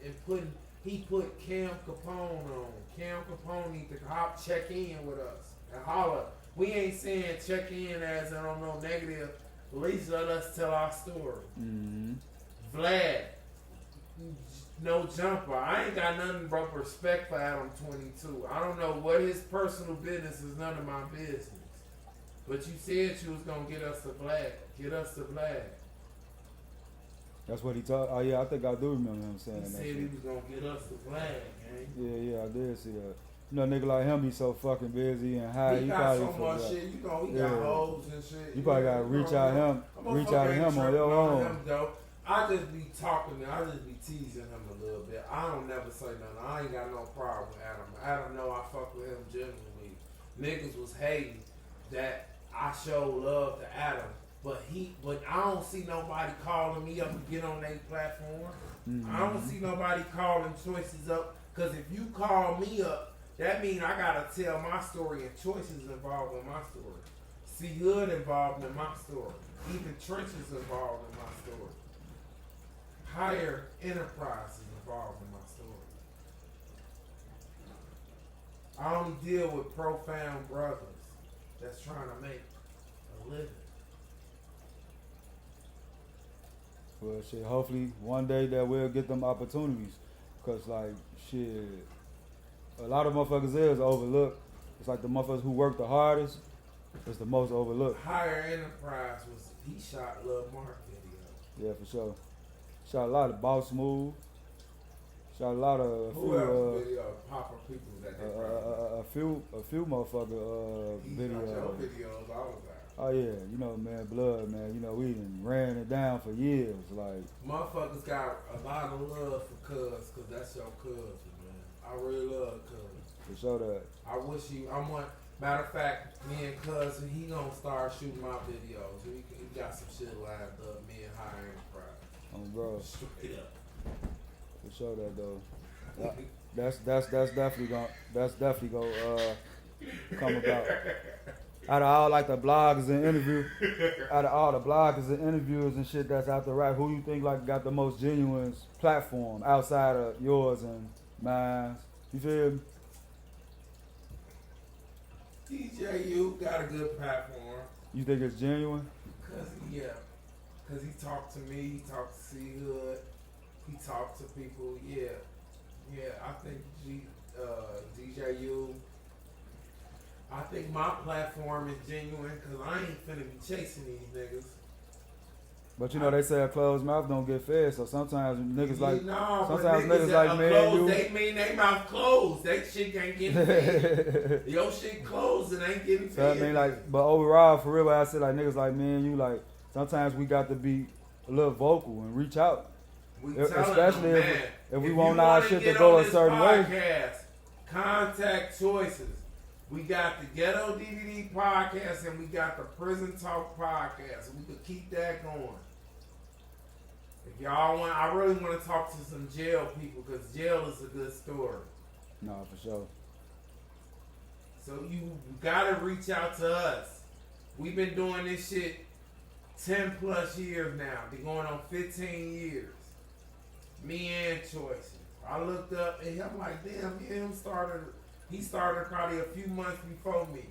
and putting, he put Cam Capone on. Cam Capone need to check in with us and holler. We ain't saying check in as I don't know negative. At least let us tell our story. Mm-hmm. Vlad, no jumper. I ain't got nothing but respect for Adam 22. I don't know what his personal business is. None of my business. But you said you was gonna get us to Vlad. Get us to Vlad. That's what he taught. Oh yeah, I think I do remember him saying He that. said Shit. he was gonna get us to Vlad, man. Yeah, I did see that. You know, nigga like him be so fucking busy and high. He got probably so much forgot. shit. You know, he Yeah. got hoes and shit. You probably gotta reach out to him on your own. Him, though. I just be talking, I just be teasing him a little bit. I don't never say nothing. I ain't got no problem with Adam. Adam know I fuck with him genuinely. Niggas was hating that I show love to Adam, but I don't see nobody calling me up to get on their platform. Mm-hmm. I don't see nobody calling Choices up, because if you call me up, that means I gotta tell my story, and Choices involved in my story. See Hood involved in my story. Even Trenches involved in my story. Higher Enterprises involved in my story. I only deal with profound brothers that's trying to make a living. Well, shit, hopefully one day that we'll get them opportunities. Cause like, shit, a lot of motherfuckers is overlooked. It's like the motherfuckers who work the hardest is the most overlooked. Higher Enterprise he shot Lil Mark video. Yeah, for sure. Shot a lot of Boss Move. Shot a lot of Who else video? Popper people that they a few motherfucker he shot your videos. videos all the time. Oh yeah, you know, man, blood, man. You know, we done ran it down for years. Like, Motherfuckers got a lot of love for Cuz, cause that's your cousin, man. I really love Cuz. for sure that. Matter of fact, me and Cousin, he gonna start shooting my videos. He got some shit lined up, me and Higher Enterprise. Oh, bro, Straight up. for sure that though. That's definitely gonna come about. Out of all like the blogs and interviews, out of all the bloggers and interviewers and shit that's out there, right? Who you think like got the most genuine platform outside of yours and mine? You feel me? DJU got a good platform. You think it's genuine? Cause he talked to me, he talked to C Hood, he talked to people. Yeah. I think DJU. I think my platform is genuine because I ain't finna be chasing these niggas. But you know they say a closed mouth don't get fed, so sometimes niggas like sometimes niggas like me and you. They mean they mouth closed. They shit ain't getting fed. Your shit closed and ain't getting So I fed. mean like, but overall for real, I said like niggas like me and you, like sometimes we got to be a little vocal and reach out. Especially if we want our shit to go a certain way. Contact Choices. We got the Ghetto Dvd podcast and we got the Prison Talk podcast. We could keep that going. If y'all want, I really want to talk to some jail people because jail is a good story. No, for sure. So you gotta reach out to us. We've been doing this shit 10 plus years now. They're going on 15 years. Me and Choices. I looked up and I'm like, damn, me and him started. He started probably a few months before me.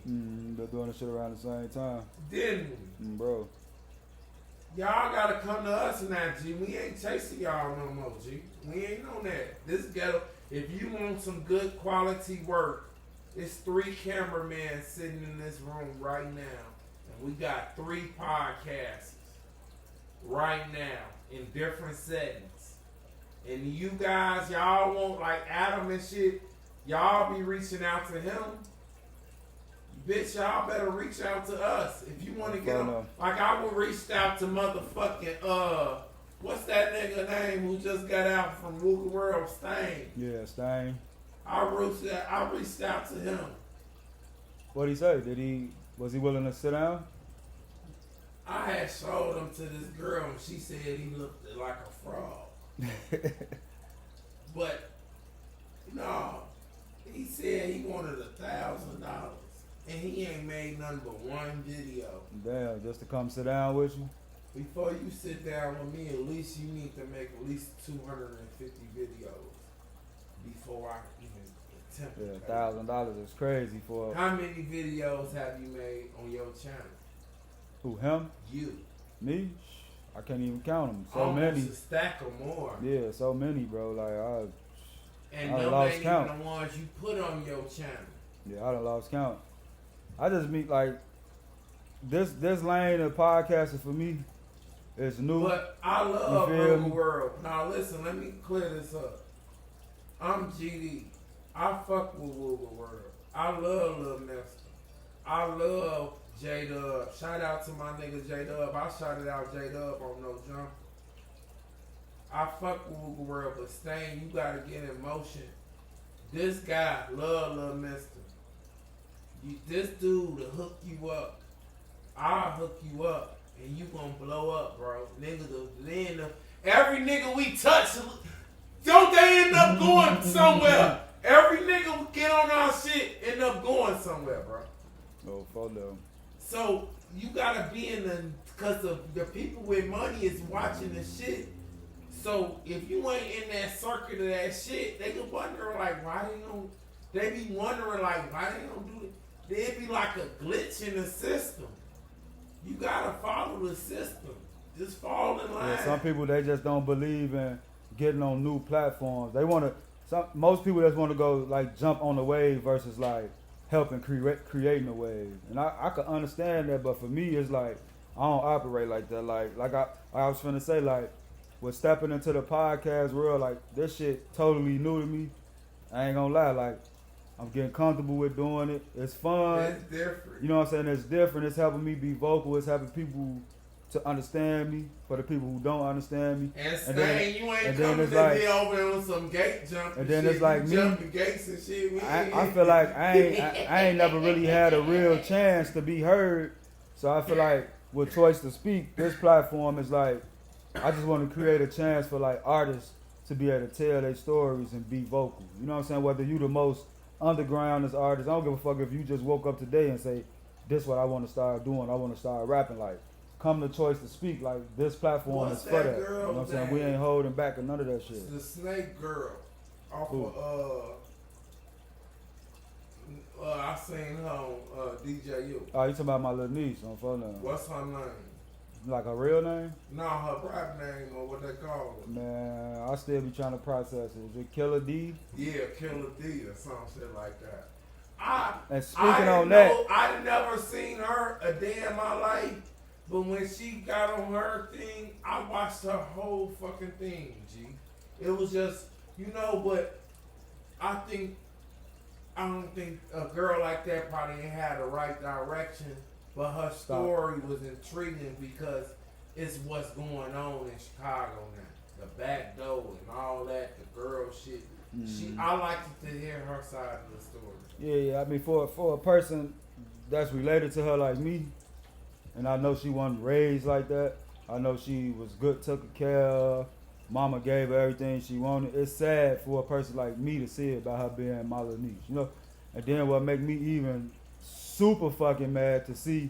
They're doing this shit around the same time. Didn't we? Bro. Y'all gotta come to us now, G. We ain't chasing y'all no more, G. We ain't on that. This ghetto, if you want some good quality work, it's 3 cameramen sitting in this room right now. And we got 3 podcasts right now in different settings. And you guys, y'all want like Adam and shit, y'all be reaching out to him. Bitch, y'all better reach out to us. If you want to get them, like I would reach out to motherfucking, what's that nigga name who just got out from Wooga World, Stain? Yeah, Stain. I reached out to him. What'd he say? Was he willing to sit down? I had showed him to this girl and she said he looked like a fraud. But, no, he said he wanted $1,000. And he ain't made nothing but 1 video. Damn, just to come sit down with you? Before you sit down with me, at least you need to make at least 250 videos. before I even attempt Yeah, to pay. $1,000 is crazy for How many videos have you made on your channel? who, him? You. Me? I can't even count them. So Almost many. a stack or more. Yeah, so many, bro. Like And I them lost ain't count. even the ones you put on your channel. I done lost count. I just meet like this lane of podcasting for me is new. But I love You feel Urban me? World. Now listen, let me clear this up. I'm GD. I fuck with Urban World. I love Lil Nesta. I love J-Dub. Shout out to my nigga J-Dub. I shouted out J-Dub on No Jump. I fuck with Urban World, but Stain, you gotta get in motion. This guy love Lil Nesta. This dude to hook you up. I'll hook you up, and you gonna blow up, bro. Every nigga we touch, don't they end up going somewhere? Every nigga we get on our shit end up going somewhere, bro. Oh, photo. So you gotta be in because the people with money is watching the shit. So if you ain't in that circuit of that shit, they could wonder like why they don't. They be wondering like why they don't do it. There'd be like a glitch in the system. You gotta follow the system. Just fall in line. Yeah, some people they just don't believe in getting on new platforms. They want to. Most people just want to go like jump on the wave versus like helping creating a wave. And I can understand that, but for me it's like I don't operate like that. Like I was finna say like with stepping into the podcast world, like this shit totally new to me. I ain't gonna lie, like I'm getting comfortable with doing it. It's fun. It's different. You know what I'm saying? It's different. It's helping me be vocal. It's helping people to understand me for the people who don't understand me. And And then- Stain, you ain't and then coming it's to like- be over on some gate jumping And then shit. it's like You me. jumping gates and shit. I feel like I ain't never really had a real chance to be heard. So I feel like with Choice to Speak, this platform is like I just want to create a chance for like artists to be able to tell their stories and be vocal. You know what I'm saying? Whether you the most underground as artist, I don't give a fuck if you just woke up today and say, this what I want to start doing. I want to start rapping. Like, come to Choice to Speak. Like, this platform What's is for that that. You girl know what I'm saying? name? We ain't holding back or none of that shit. The Snake Girl off Who? of I seen her on DJU. Oh, you talking about my little niece on phone now? What's her name? Like her real name? No, her rap name or what they call it. Man, I still be trying to process it. Is it Killer D? Yeah, Killer D or some shit like that. And speaking on that, I never seen her a day in my life, but when she got on her thing, I watched her whole fucking thing, G. It was just, but I don't think a girl like that probably ain't had the right direction, but her story was intriguing because it's what's going on in Chicago now. The back door and all that, the girl shit. I like to hear her side of the story. yeah. I mean, for a person that's related to her like me, and I know she wasn't raised like that. I know she was good, took care of. Mama gave her everything she wanted. It's sad for a person like me to see it about her being my little niece, And then what make me even super fucking mad to see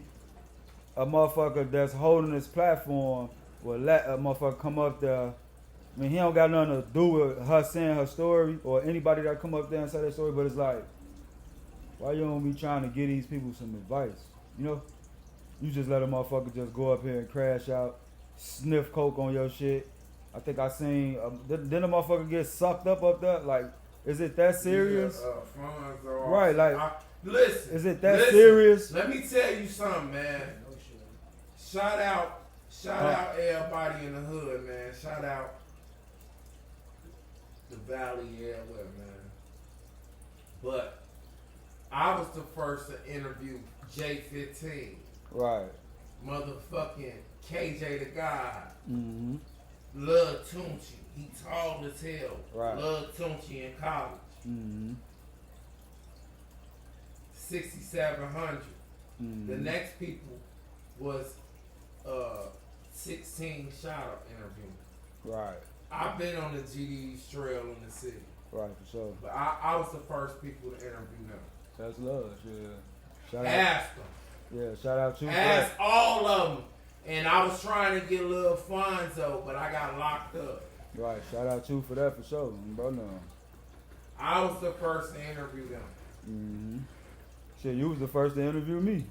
a motherfucker that's holding this platform will let a motherfucker come up there. I mean, he don't got nothing to do with her saying her story or anybody that come up there and say their story, but it's like, why you don't be trying to give these people some advice? You just let a motherfucker just go up here and crash out, sniff coke on your shit. I think I seen, didn't a motherfucker get sucked up there? Like, is it that serious? Yeah, Right, like, listen. is it that serious? Let me tell you something, man. Shout out everybody in the hood, man. Shout out the Valley everywhere, man. But I was the first to interview J15. Right. Motherfucking KJ the God. Mm-hmm. Love Tunchi. He tall as hell. Right. Love Tunchi in college. Mm-hmm. 6,700. Mm-hmm. The next people was 16 shout-out interview. Right. I've been on the GD's trail in the city. Right, for sure. But I was the first people to interview them. That's love, yeah. Shout out. Ask them. Yeah, shout out you. Ask all of them. And I was trying to get a little Fonzo, but I got locked up. Right, shout out you for that for sure, bro. No. I was the first to interview them. Mm-hmm. Shit, you was the first to interview me.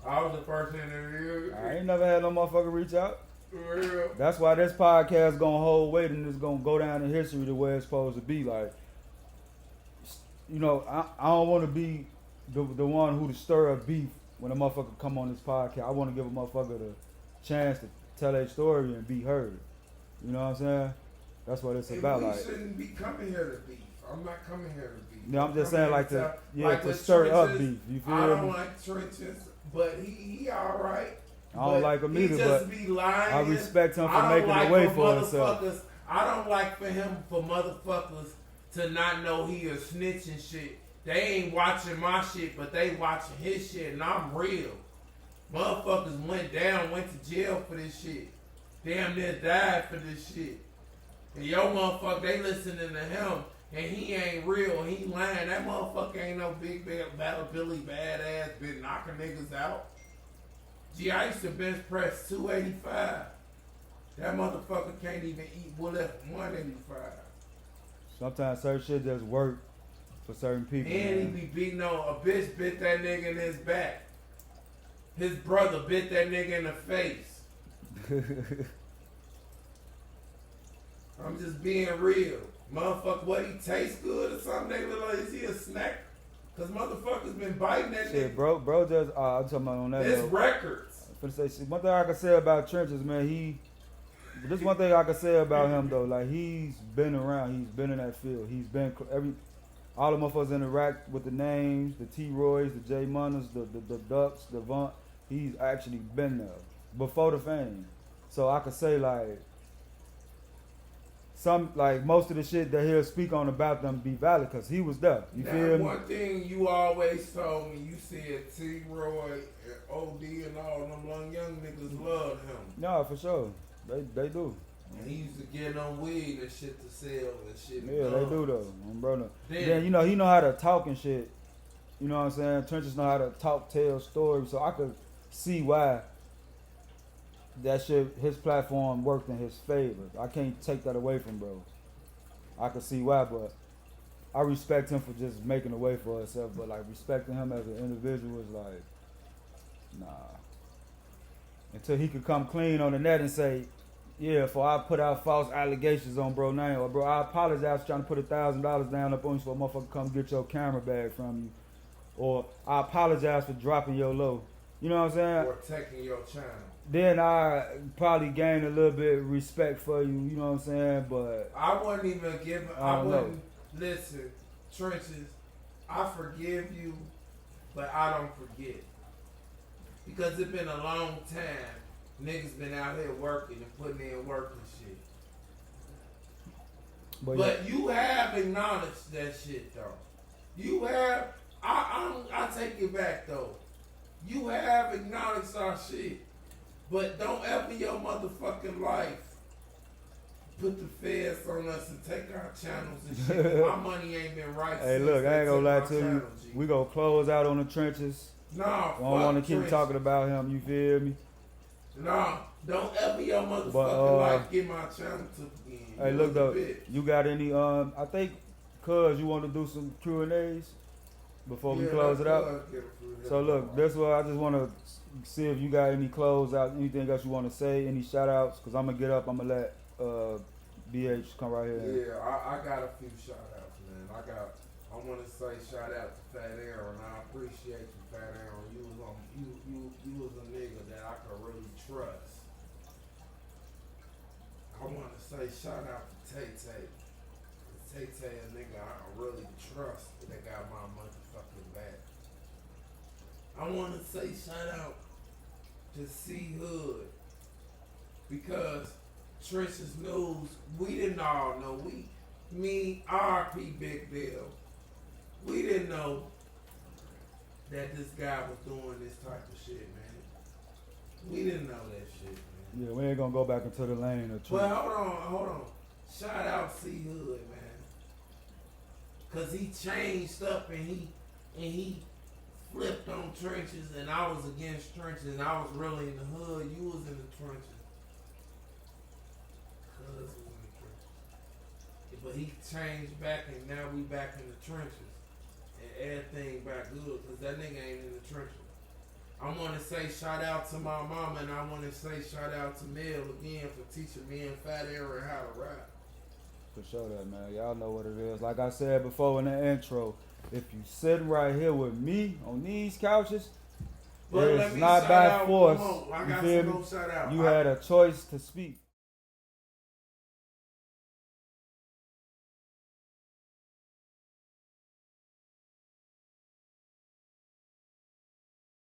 I was the first to interview you. I ain't never had no motherfucker reach out. For real. That's why this podcast gonna hold weight and it's gonna go down in history the way it's supposed to be. Like, you know, I don't want to be the one who to stir up beef when a motherfucker come on this podcast. I want to give a motherfucker the chance to tell their story and be heard. You know what I'm saying? That's what it's about. We like, shouldn't be coming here to beef. I'm not coming here to beef. yeah, I'm just saying like to with stir up Trenches, beef. You feel I don't me? like Trenches, but he all right. I don't like him either, he just but be lying. I respect him for I don't making like a way for himself. motherfuckers. I don't like for him for motherfuckers to not know he a snitch and shit. They ain't watching my shit, but they watching his shit, and I'm real. Motherfuckers went to jail for this shit. Damn near died for this shit. And yo motherfucker, they listening to him, and he ain't real, he lying. That motherfucker ain't no big battle Billy badass been knocking niggas out. Gee, I used to bench press 285. That motherfucker can't even eat bullet 185. Sometimes certain shit just work for certain people. And he be beating on a bitch bit that nigga in his back. His brother bit that nigga in the face. I'm just being real. Motherfucker, what, he tastes good or something? They look like, is he a snack? Cause motherfuckers been biting that Shit, nigga. bro just I'm talking about on that It's note. records. I'm finna say shit. One thing I can say about Trenches, man, this one thing I can say about him though, like he's been around, he's been in that field, he's been all the motherfuckers interact with the names, the T-Roys, the J Munners, the Ducks, the Vaunt. He's actually been there before the fame, so I could say like most of the shit that he'll speak on about them be valid because he was there. You Now, feel me? one thing you always told me, you said T-Roy and OD and all them young niggas loved him. No, for sure, they do. And he used to get on weed and shit to sell and shit. Yeah, they do though, brother. Then Then you know he know how to talk and shit. You know what I'm saying? Trenches know how to talk, tell stories, so I could see why that shit, his platform worked in his favor. I can't take that away from bro. I could see why, but I respect him for just making a way for himself. But like respecting him as an individual is like, nah. Until he could come clean on the net and say, yeah, for I put out false allegations on bro name, or bro, I apologize for trying to put $1,000 down up on you for a motherfucker come get your camera bag from you, or I apologize for dropping your low. You know what I'm saying? or taking your channel. Then I probably gain a little bit of respect for you. You know what I'm saying? But I wouldn't even give. I I don't wouldn't listen. Trenches, I forgive you, but I don't forget because it's been a long time. Niggas been out here working and putting in work and shit. But you have acknowledged that shit though. You have. I take it back though. You have acknowledged our shit. But don't ever in your motherfucking life put the feds on us and take our channels and shit. My money ain't been right. hey, look, I ain't gonna lie to you. We gonna close out on the Trenches. Nah, I don't want to keep Trenches. talking about him. You feel me? Nah, don't ever your motherfucking life get my channel took again. Hey, look though, you got any? I think, cuz you want to do some Q&As before we close it out. So look, that's what I just want to see if you got any close out, anything else you want to say, any shout outs, because I'm going to get up, I'm going to let BH come right here. Yeah, I got a few shout outs, man. I want to say shout out to Fat Aaron. I appreciate you, Fat Aaron. You was a nigga that I could really trust. I want to say shout out to Tay Tay. Tay Tay a nigga I really trust that got my motherfucking back. I want to say shout out to C Hood because Trenches News, we didn't all know. Me, RP Big Bill, we didn't know that this guy was doing this type of shit, man. We didn't know that shit, man. Yeah, we ain't going to go back into the lane of truth. Well, hold on. Shout out C Hood, man. Cause he changed up and he flipped on Trenches, and I was against Trenches, and I was really in the hood. You was in the trenches. Cuz was in the trenches. But he changed back, and now we back in the trenches. And everything back good, because that nigga ain't in the trenches. I want to say shout out to my mama, and I want to say shout out to Mel again for teaching me and Fat Aaron how to rap. For sure that, man. Y'all know what it is. Like I said before in the intro, if you sitting right here with me on these couches, But it's not by force. You feel me? You had a choice to speak.